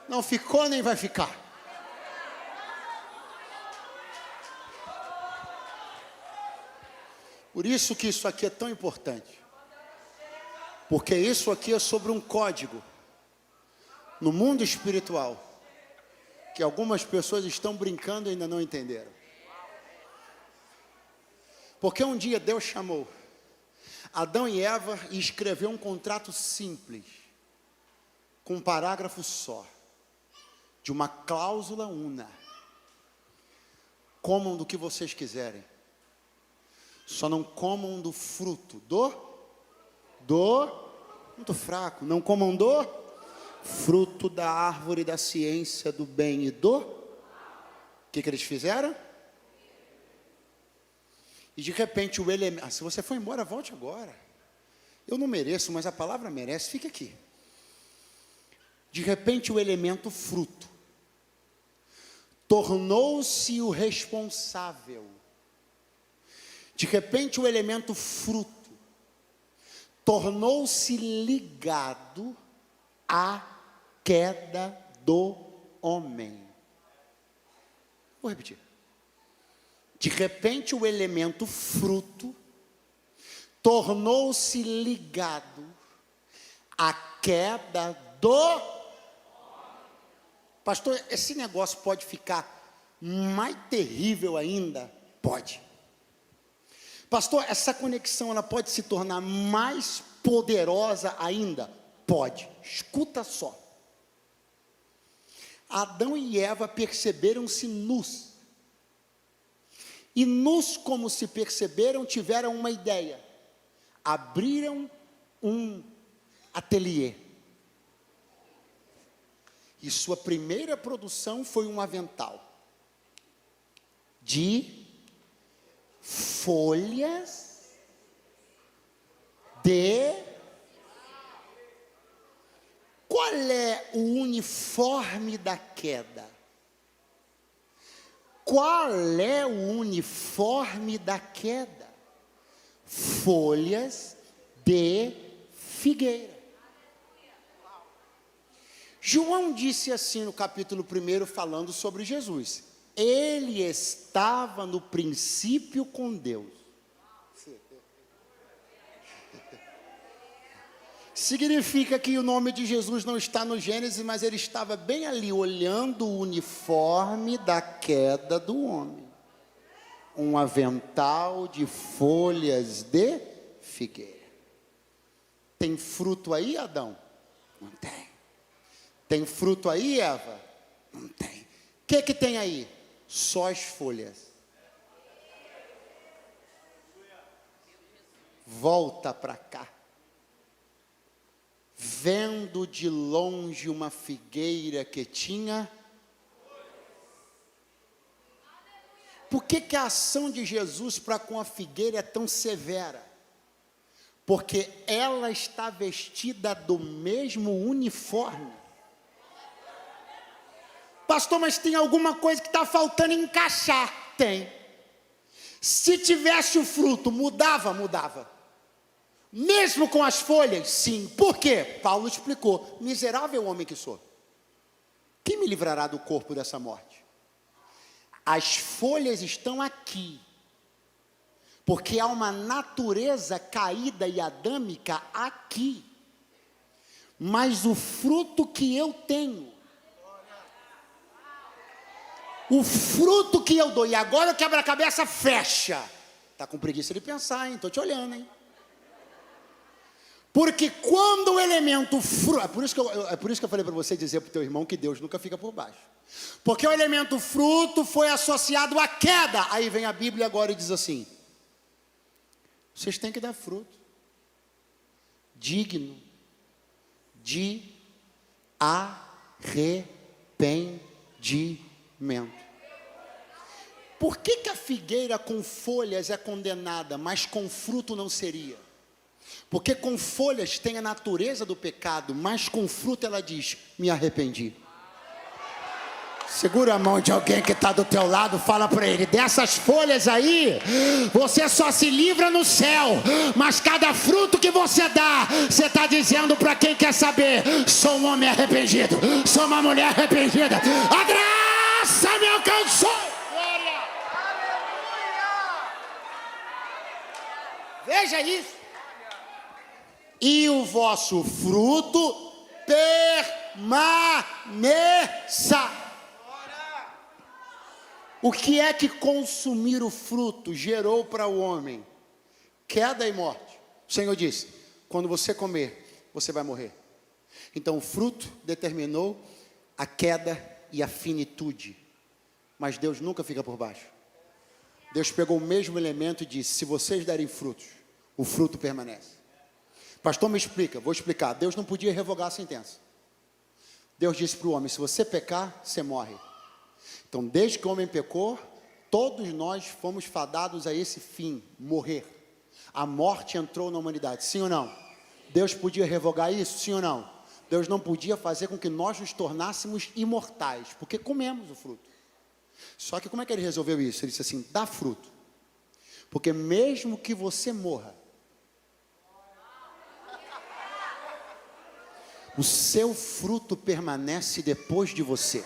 Não ficou nem vai ficar. Por isso que isso aqui é tão importante. Porque isso aqui é sobre um código no mundo espiritual que algumas pessoas estão brincando e ainda não entenderam. Porque um dia Deus chamou Adão e Eva e escreveu um contrato simples, com um parágrafo só, de uma cláusula una. Comam do que vocês quiserem, só não comam do fruto muito fraco, não comam do fruto da árvore da ciência do bem e do... O que eles fizeram? E de repente o elemento... se você for embora, volte agora. Eu não mereço, mas a palavra merece, fique aqui. De repente o elemento fruto tornou-se o responsável. De repente o elemento fruto tornou-se ligado à queda do homem. Vou repetir. De repente o elemento fruto tornou-se ligado à queda do homem. Pastor, esse negócio pode ficar mais terrível ainda? Pode. Pastor, essa conexão ela pode se tornar mais poderosa ainda? Pode. Escuta só. Adão e Eva perceberam-se nus. E nus como se perceberam, tiveram uma ideia. Abriram um ateliê. E sua primeira produção foi um avental de folhas de... Qual é o uniforme da queda? Qual é o uniforme da queda? Folhas de figueira. João disse assim no capítulo 1, falando sobre Jesus. Ele estava no princípio com Deus. Significa que o nome de Jesus não está no Gênesis, mas ele estava bem ali, olhando o uniforme da queda do homem. Um avental de folhas de figueira. Tem fruto aí, Adão? Não tem. Tem fruto aí, Eva? Não tem. O que tem aí? Só as folhas. Volta para cá. Vendo de longe uma figueira que tinha... Por que a ação de Jesus para com a figueira é tão severa? Porque ela está vestida do mesmo uniforme. Pastor, mas tem alguma coisa que está faltando encaixar. Tem. Se tivesse o fruto, mudava? Mudava. Mesmo com as folhas? Sim. Por quê? Paulo explicou: miserável homem que sou, quem me livrará do corpo dessa morte? As folhas estão aqui, porque há uma natureza caída e adâmica aqui. Mas o fruto que eu tenho, o fruto que eu dou, e agora o quebra-cabeça fecha. Está com preguiça de pensar, hein? Estou te olhando, hein? Porque quando o elemento fruto, é por isso que eu falei para você dizer para o teu irmão que Deus nunca fica por baixo. Porque o elemento fruto foi associado à queda. Aí vem a Bíblia agora e diz assim: vocês têm que dar fruto digno de arrependimento. Por que a figueira com folhas é condenada, mas com fruto não seria? Porque com folhas tem a natureza do pecado, mas com fruto ela diz: me arrependi. Segura a mão de alguém que está do teu lado, fala para ele: dessas folhas aí, você só se livra no céu, mas cada fruto que você dá, você está dizendo para quem quer saber: sou um homem arrependido, sou uma mulher arrependida, a graça me alcançou. Glória. Veja isso. E o vosso fruto permaneça. O que é que consumir o fruto gerou para o homem? Queda e morte. O Senhor disse: quando você comer, você vai morrer. Então o fruto determinou a queda e a finitude. Mas Deus nunca fica por baixo. Deus pegou o mesmo elemento e disse: se vocês derem frutos, o fruto permanece. Pastor, me explica. Vou explicar. Deus não podia revogar a sentença. Deus disse para o homem: se você pecar, você morre. Então, desde que o homem pecou, todos nós fomos fadados a esse fim: morrer. A morte entrou na humanidade, sim ou não? Deus podia revogar isso, sim ou não? Deus não podia fazer com que nós nos tornássemos imortais, porque comemos o fruto. Só que como é que ele resolveu isso? Ele disse assim: dá fruto, porque mesmo que você morra, o seu fruto permanece depois de você.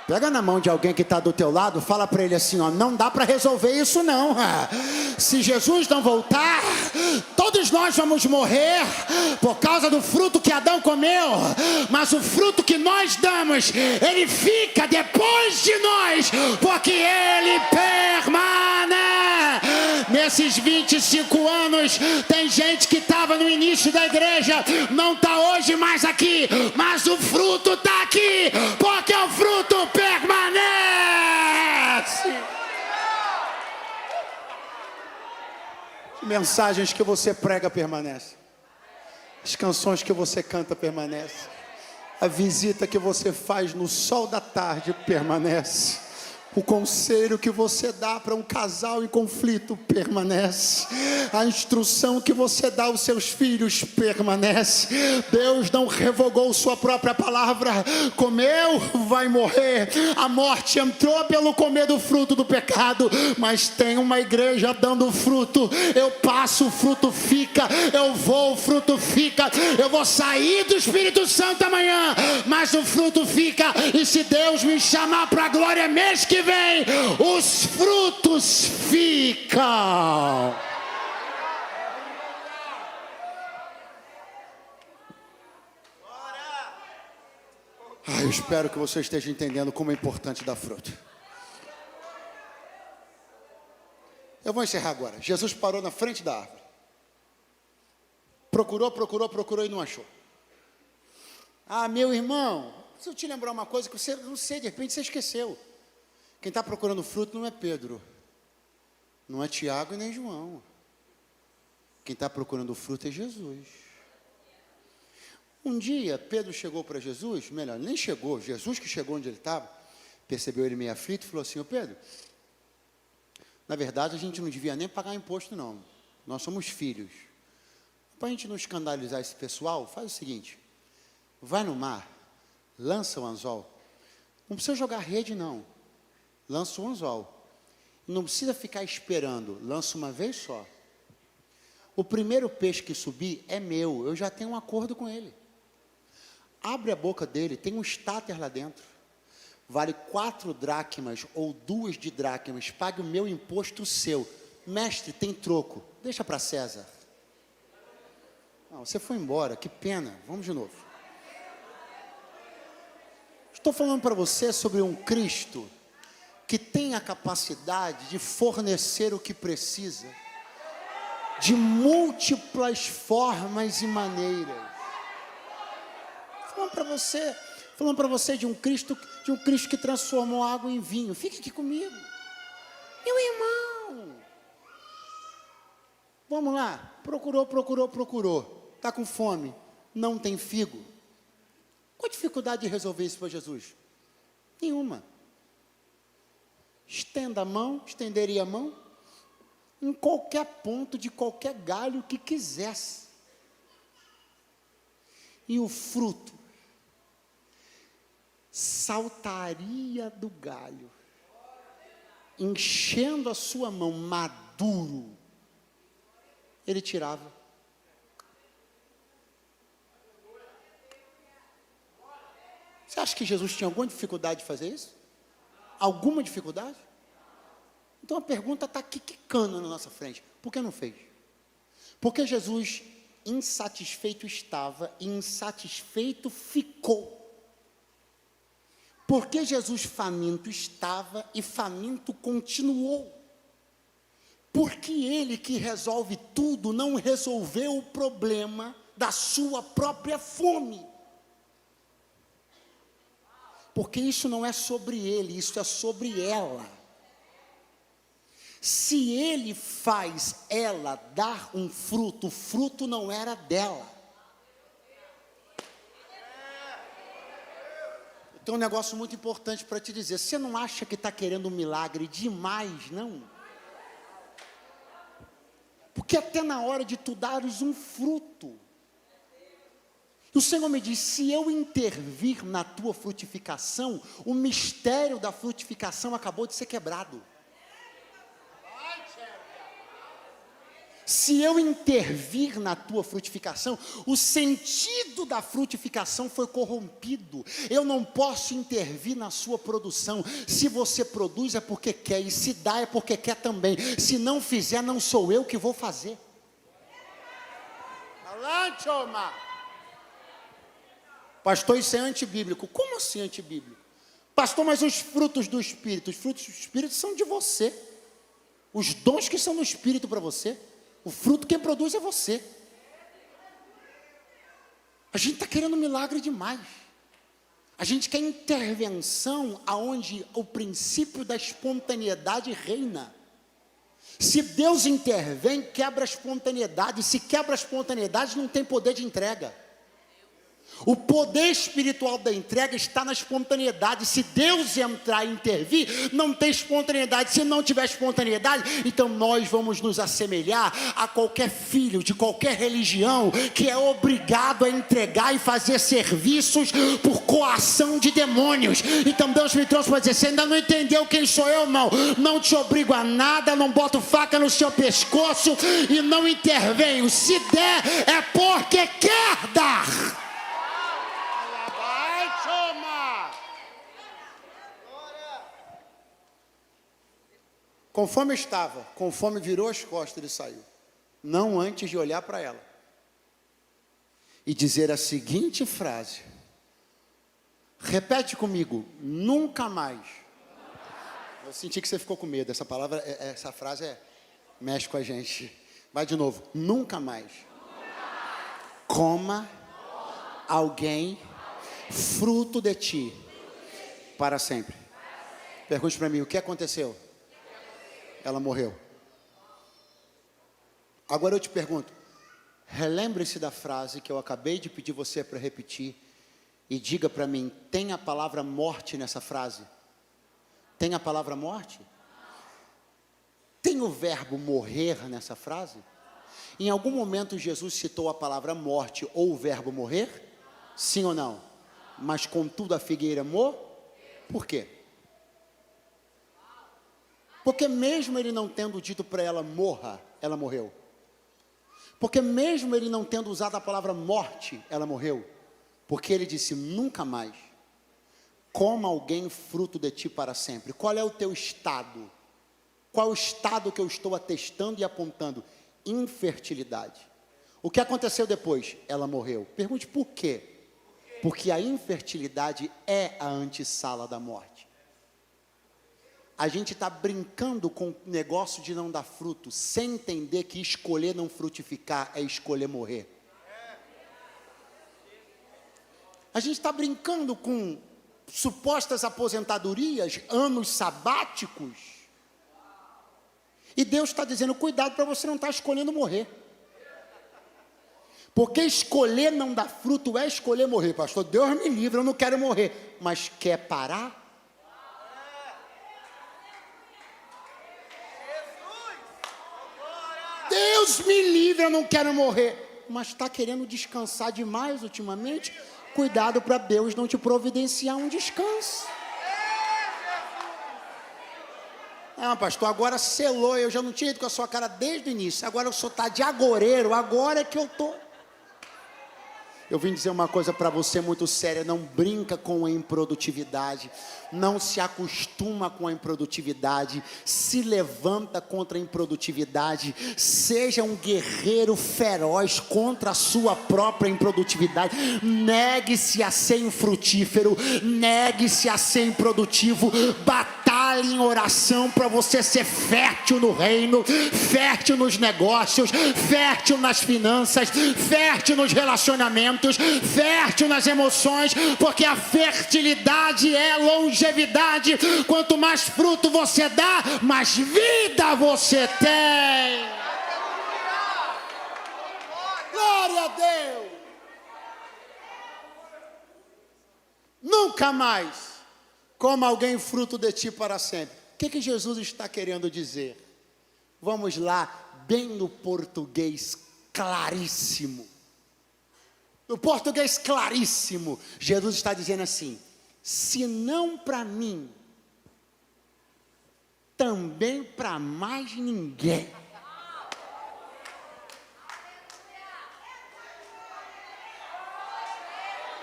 Pega na mão de alguém que está do teu lado, fala para ele assim: ó, não dá para resolver isso não. Se Jesus não voltar, todos nós vamos morrer por causa do fruto que Adão comeu. Mas o fruto que nós damos, ele fica depois de nós, porque ele permanece. Nesses 25 anos, tem gente que estava no início da igreja, não está hoje mais aqui, mas o fruto está aqui, porque o fruto permanece. As mensagens que você prega permanecem, as canções que você canta permanecem, a visita que você faz no sol da tarde permanece. O conselho que você dá para um casal em conflito permanece. A instrução que você dá aos seus filhos permanece. Deus não revogou sua própria palavra. Comeu, vai morrer. A morte entrou pelo comer do fruto do pecado. Mas tem uma igreja dando fruto. Eu passo, o fruto fica. Eu vou, o fruto fica. Eu vou sair do Espírito Santo amanhã, mas o fruto fica. E se Deus me chamar para a glória mês que vem, os frutos ficam. Eu espero que você esteja entendendo como é importante dar fruto. Eu vou encerrar agora. Jesus parou na frente da árvore. Procurou e não achou. Meu irmão, se eu te lembrar uma coisa que você, não sei, de repente você esqueceu. Quem está procurando fruto não é Pedro, não é Tiago e nem João. Quem está procurando fruto é Jesus. Um dia Pedro chegou para Jesus, melhor, nem chegou, Jesus que chegou onde ele estava, percebeu ele meio aflito e falou assim: ô Pedro, na verdade a gente não devia nem pagar imposto não, nós somos filhos. Para a gente não escandalizar esse pessoal, faz o seguinte: vai no mar, lança o anzol, Não precisa jogar rede, não. Lança um anzol. Não precisa ficar esperando. Lança uma vez só. O primeiro peixe que subir é meu. Eu já tenho um acordo com ele. Abre a boca dele, tem um estáter lá dentro. Vale 4 dracmas ou 2 de dracmas. Pague o meu imposto, o seu. Mestre, tem troco. Deixa para César. Não, você foi embora, que pena. Vamos de novo. Estou falando para você sobre um Cristo que tem a capacidade de fornecer o que precisa, de múltiplas formas e maneiras. Falando para você de um Cristo que transformou água em vinho. Fique aqui comigo. Meu irmão. Vamos lá. Procurou. Está com fome. Não tem figo. Qual a dificuldade de resolver isso para Jesus? Nenhuma. Estenderia a mão em qualquer ponto de qualquer galho que quisesse. E o fruto saltaria do galho, enchendo a sua mão maduro. Ele tirava. Você acha que Jesus tinha alguma dificuldade de fazer isso? Alguma dificuldade? Então a pergunta está aqui quicando na nossa frente. Por que não fez? Porque Jesus insatisfeito estava e insatisfeito ficou. Porque Jesus faminto estava e faminto continuou. Porque Ele que resolve tudo não resolveu o problema da sua própria fome. Porque isso não é sobre ele, isso é sobre ela. Se ele faz ela dar um fruto, o fruto não era dela. Tem um negócio muito importante para te dizer. Você não acha que está querendo um milagre demais, não? Porque até na hora de tu dares um fruto, o Senhor me diz, se eu intervir na tua frutificação, o mistério da frutificação acabou de ser quebrado. Se eu intervir na tua frutificação, o sentido da frutificação foi corrompido. Eu não posso intervir na sua produção. Se você produz é porque quer, e se dá é porque quer também. Se não fizer, não sou eu que vou fazer. Pastor, isso é antibíblico. Como assim antibíblico? Pastor, mas os frutos do Espírito são de você. Os dons que são do Espírito para você. O fruto quem produz é você. A gente está querendo milagre demais. A gente quer intervenção aonde o princípio da espontaneidade reina. Se Deus intervém, quebra a espontaneidade. Se quebra a espontaneidade, não tem poder de entrega. O poder espiritual da entrega está na espontaneidade. Se Deus entrar e intervir, não tem espontaneidade. Se não tiver espontaneidade, então nós vamos nos assemelhar a qualquer filho de qualquer religião que é obrigado a entregar e fazer serviços por coação de demônios. Então Deus me trouxe para dizer, você ainda não entendeu quem sou eu, irmão? Não te obrigo a nada, não boto faca no seu pescoço e não intervenho. Se der, é porque quer dar. Conforme estava, conforme virou as costas, ele saiu. Não antes de olhar para ela. E dizer a seguinte frase. Repete comigo. Nunca mais. Eu senti que você ficou com medo. Essa palavra, essa frase mexe com a gente. Vai de novo. Nunca mais. Coma alguém fruto de ti. Para sempre. Pergunte para mim, o que aconteceu? Ela morreu. Agora eu te pergunto, relembre-se da frase que eu acabei de pedir você para repetir e diga para mim, tem a palavra morte nessa frase? Tem a palavra morte? Tem o verbo morrer nessa frase? Em algum momento Jesus citou a palavra morte ou o verbo morrer? Sim ou não? Mas contudo a figueira morreu. Por quê? Porque mesmo ele não tendo dito para ela morra, ela morreu. Porque mesmo ele não tendo usado a palavra morte, ela morreu. Porque ele disse, nunca mais coma alguém fruto de ti para sempre. Qual é o teu estado? Qual é o estado que eu estou atestando e apontando? Infertilidade. O que aconteceu depois? Ela morreu. Pergunte por quê? Porque a infertilidade é a antessala da morte. A gente está brincando com o negócio de não dar fruto, sem entender que escolher não frutificar é escolher morrer. A gente está brincando com supostas aposentadorias, anos sabáticos, e Deus está dizendo, cuidado para você não estar escolhendo morrer. Porque escolher não dar fruto é escolher morrer. Pastor, Deus me livre, eu não quero morrer. Mas quer parar? Deus me livre, eu não quero morrer. Mas está querendo descansar demais ultimamente? Cuidado para Deus não te providenciar um descanso. Ah, pastor, agora selou, eu já não tinha ido com a sua cara desde o início. Agora o senhor está de agoreiro, agora é que eu estou. Eu vim dizer uma coisa para você muito séria, não brinca com a improdutividade, não se acostuma com a improdutividade, se levanta contra a improdutividade, seja um guerreiro feroz contra a sua própria improdutividade, negue-se a ser infrutífero, negue-se a ser improdutivo, batalhe em oração para você ser fértil no reino, fértil nos negócios, fértil nas finanças, fértil nos relacionamentos, fértil nas emoções, porque a fertilidade é longevidade. Quanto mais fruto você dá, mais vida você tem. Glória a Deus. Nunca mais coma alguém fruto de ti para sempre. O que Jesus está querendo dizer? Vamos lá, bem no português claríssimo. No português claríssimo, Jesus está dizendo assim, se não para mim, também para mais ninguém.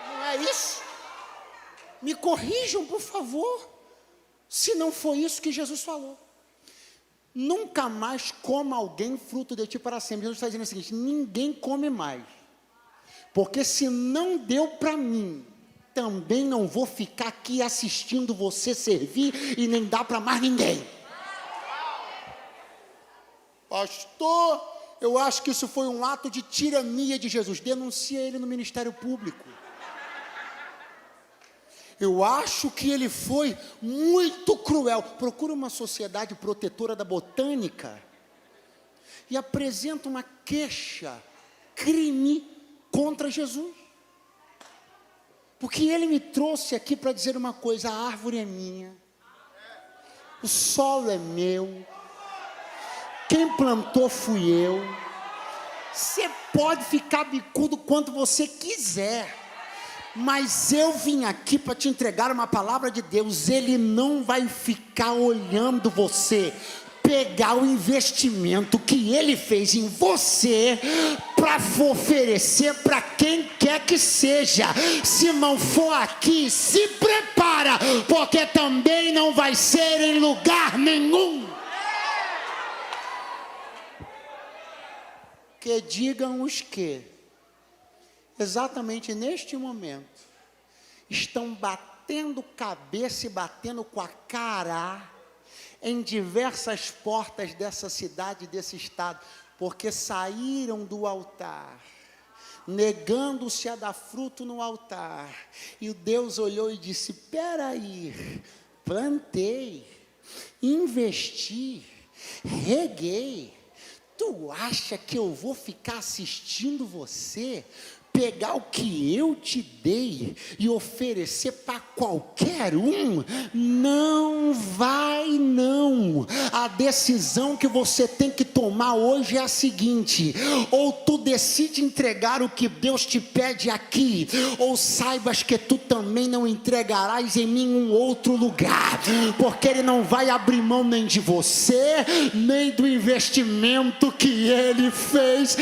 Não é isso? Me corrijam, por favor, se não foi isso que Jesus falou. Nunca mais coma alguém fruto de ti para sempre. Jesus está dizendo o seguinte, ninguém come mais. Porque se não deu para mim, também não vou ficar aqui assistindo você servir e nem dar para mais ninguém. Pastor, eu acho que isso foi um ato de tirania de Jesus. Denuncia ele no Ministério Público. Eu acho que ele foi muito cruel. Procura uma sociedade protetora da botânica e apresenta uma queixa, crime contra Jesus. Porque ele me trouxe aqui para dizer uma coisa, a árvore é minha, o solo é meu, quem plantou fui eu. Você pode ficar bicudo quanto você quiser, mas eu vim aqui para te entregar uma palavra de Deus. Ele não vai ficar olhando você pegar o investimento que ele fez em você para oferecer para quem quer que seja. Se não for aqui, se prepara, porque também não vai ser em lugar nenhum. Que digam os que, exatamente neste momento, estão batendo cabeça e batendo com a cara em diversas portas dessa cidade, desse estado, porque saíram do altar, negando-se a dar fruto no altar, e o Deus olhou e disse, espera aí, plantei, investi, reguei, tu acha que eu vou ficar assistindo você pegar o que eu te dei e oferecer para qualquer um, não vai não. A decisão que você tem que tomar hoje é a seguinte: ou tu decide entregar o que Deus te pede aqui, ou saibas que tu também não entregarás em nenhum outro lugar, porque Ele não vai abrir mão nem de você, nem do investimento que Ele fez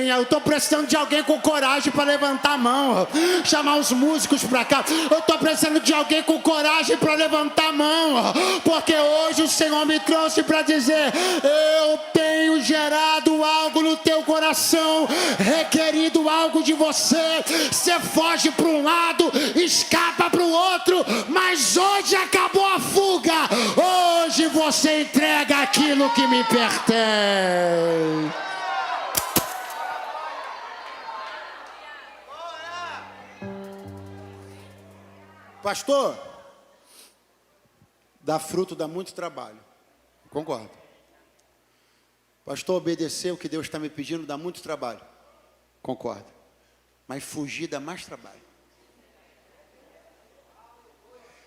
eu estou precisando de alguém com coragem para levantar a mão, chamar os músicos para cá. Eu estou precisando de alguém com coragem para levantar a mão, porque hoje o Senhor me trouxe para dizer: eu tenho gerado algo no teu coração, requerido algo de você. Você foge para um lado, escapa para o outro, mas hoje acabou a fuga. Hoje você entrega aquilo que me pertence. Pastor, dar fruto dá muito trabalho. Concordo. Pastor, obedecer o que Deus está me pedindo dá muito trabalho. Concordo. Mas fugir dá mais trabalho.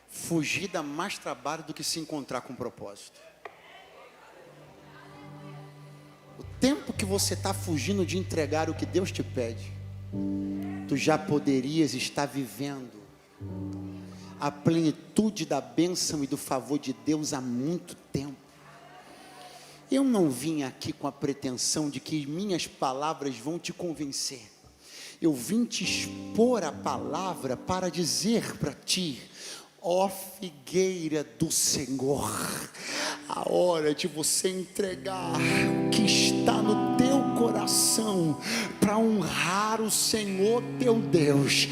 Fugir dá mais trabalho do que se encontrar com propósito. O tempo que você está fugindo de entregar o que Deus te pede, tu já poderias estar vivendo a plenitude da bênção e do favor de Deus há muito tempo. Eu não vim aqui com a pretensão de que minhas palavras vão te convencer. Eu vim te expor a palavra para dizer para ti: ó figueira do Senhor, a hora de você entregar o que está no teu coração para honrar o Senhor teu Deus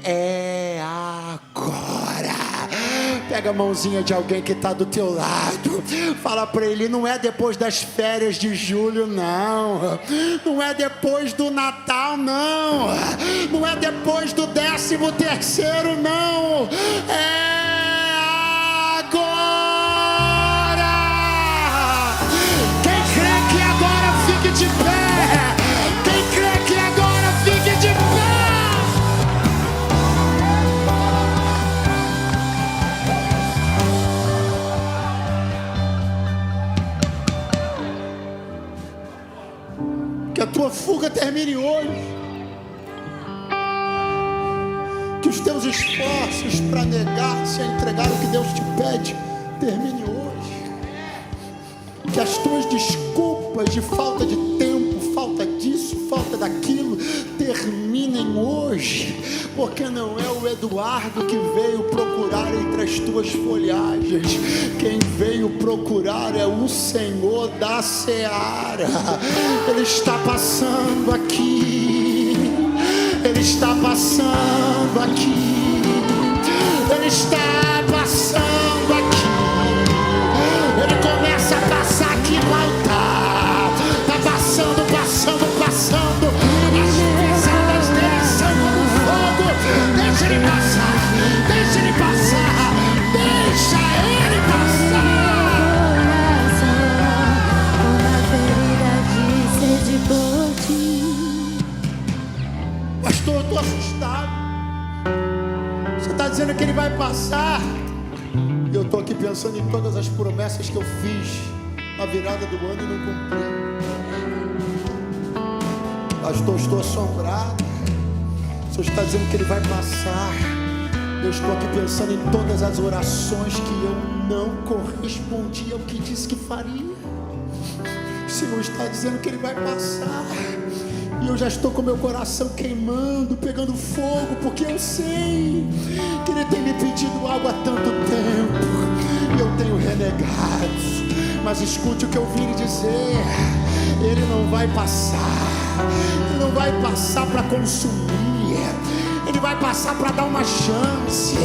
é agora. Pega a mãozinha de alguém que está do teu lado, fala para ele: não é depois das férias de julho, não, não é depois do Natal, não, não é depois do 13º, não, é agora. Quem crê que agora fique de pé, quem crê que agora fique de pé. Que a tua fuga termine hoje. Que os teus esforços para negar-se a entregar o que Deus te pede termine hoje. Que as tuas desculpas de falta de tempo, falta disso, falta daquilo, terminem hoje. Porque não é o Eduardo que veio procurar entre as tuas folhagens. Quem veio procurar é o Senhor da seara. Ele está passando aqui. Ele está passando aqui. Ele está passando aqui. Ele começa a passar aqui no altar. Está passando, passando, passando. As pisadas dele são como fogo. Deixa ele passar, deixa ele passar, deixa ele passar. Uma ferida de sede por ti. Pastor, eu estou assustado. Você está dizendo que ele vai passar. E eu estou aqui pensando em todas as promessas que eu fiz na virada do ano e não cumpri. Pastor, estou assombrado. O Senhor está dizendo que ele vai passar. Eu estou aqui pensando em todas as orações que eu não correspondi ao que disse que faria. O Senhor está dizendo que ele vai passar. E eu já estou com meu coração queimando, pegando fogo, porque eu sei que ele tem me pedido algo há tanto tempo. E eu tenho renegado. Mas escute o que eu vim lhe dizer: ele não vai passar. Ele não vai passar para consumir. Ele vai passar para dar uma chance.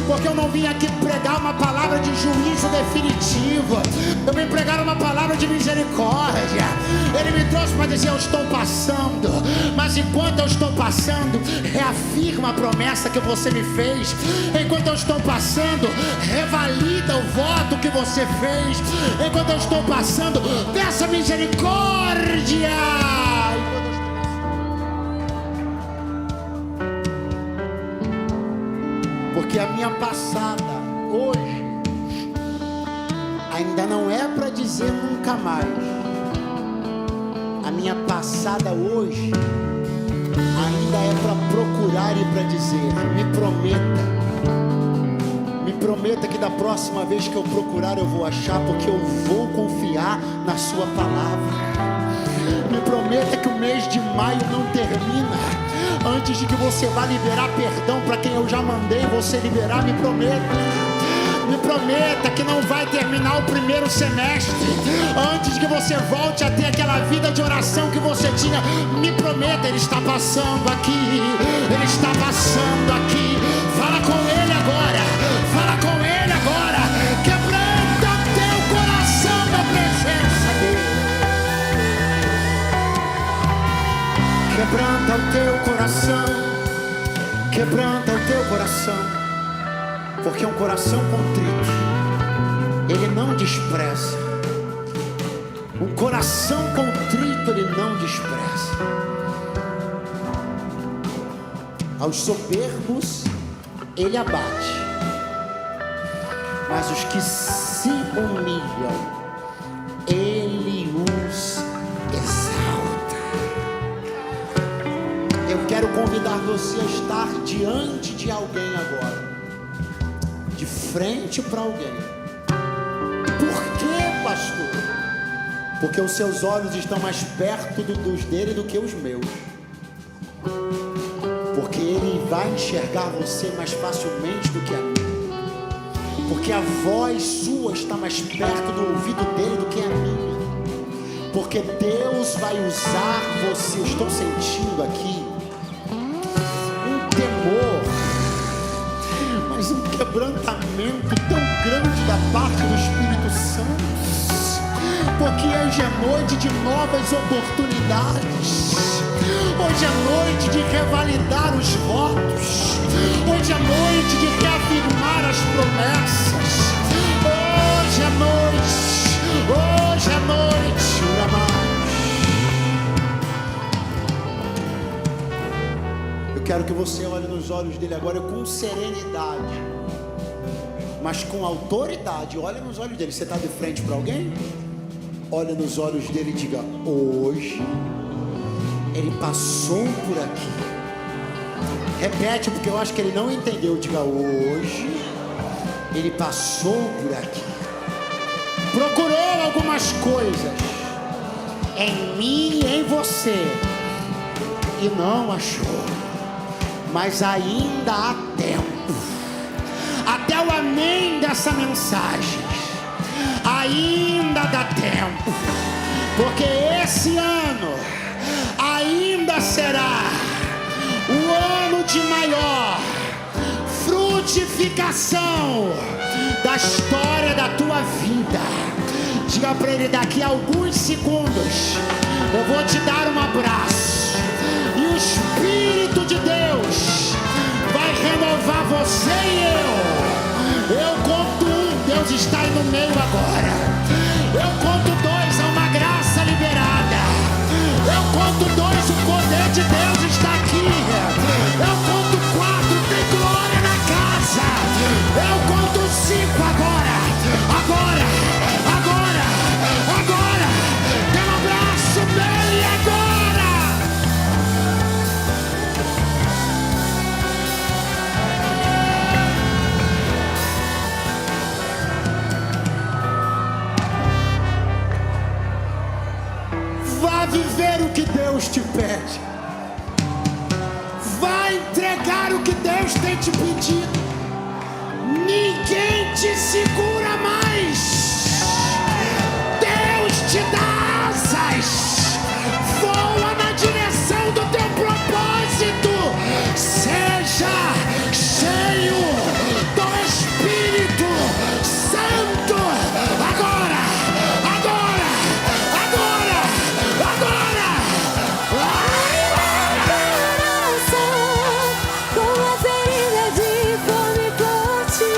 Porque eu não vim aqui pregar uma palavra de juízo definitivo. Eu vim pregar uma palavra de misericórdia. Ele me trouxe para dizer: eu estou passando. Mas enquanto eu estou passando, reafirma a promessa que você me fez. Enquanto eu estou passando, revalida o voto que você fez. Enquanto eu estou passando, peça misericórdia. Porque a minha passada hoje ainda não é para dizer nunca mais. A minha passada hoje ainda é para procurar e para dizer: me prometa que da próxima vez que eu procurar eu vou achar, porque eu vou confiar na sua palavra. Me prometa que o mês de maio não termina antes de que você vá liberar perdão para quem eu já mandei você liberar. Me prometa que não vai terminar o primeiro semestre antes que você volte a ter aquela vida de oração que você tinha. Me prometa. Ele está passando aqui, Ele está passando aqui. Fala com Ele agora, fala com Ele agora. Quebranta o teu coração na presença dEle. Quebranta o teu coração, quebranta o teu coração. Porque um coração contrito, Ele não despreza. Um coração contrito, Ele não despreza. Aos soberbos, Ele abate. Mas os que se humilham, Ele os exalta. Eu quero convidar você a estar diante de alguém agora. De frente para alguém. Por quê, pastor? Porque os seus olhos estão mais perto dos dele do que os meus. Porque ele vai enxergar você mais facilmente do que a mim. Porque a voz sua está mais perto do ouvido dele do que a minha. Porque Deus vai usar você. Eu estou sentindo aqui um temor, um quebrantamento tão grande da parte do Espírito Santo, porque hoje é noite de novas oportunidades, hoje é noite de revalidar os votos, hoje é noite de reafirmar as promessas, hoje é noite, Eu quero que você olhe nos olhos dele agora com serenidade, mas com autoridade. Olha nos olhos dele. Você está de frente para alguém? Olha nos olhos dele e diga: hoje ele passou por aqui. Repete, porque eu acho que ele não entendeu. Diga: hoje ele passou por aqui. Procurou algumas coisas em mim e em você e não achou. Mas ainda há tempo. Até o amém dessa mensagem ainda dá tempo. Porque esse ano ainda será o ano de maior frutificação da história da tua vida. Diga para ele: daqui a alguns segundos eu vou te dar um abraço e o Espírito de Deus vai renovar você e eu conto um, Deus está aí no meio agora. Eu conto dois, há uma graça liberada. Eu conto dois, o poder de Deus está aqui. Eu conto quatro, tem glória na casa. Eu conto cinco agora. Tem um abraço dele agora. Vá viver o que Deus te pede. Vai entregar o que Deus tem te pedido. Ninguém te segura mais. Deus te dá asas. Voa na direção do teu propósito. Seja cheio do Espírito Santo. Agora. Com a ferida de fome forte.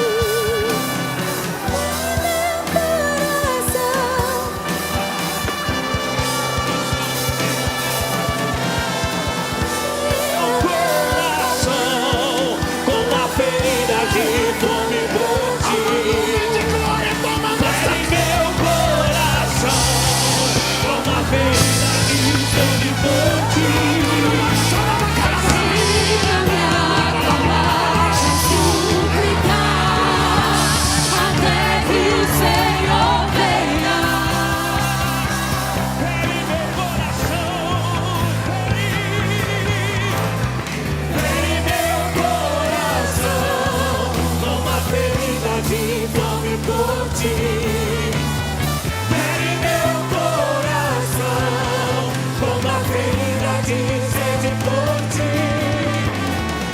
sede e fome por ti.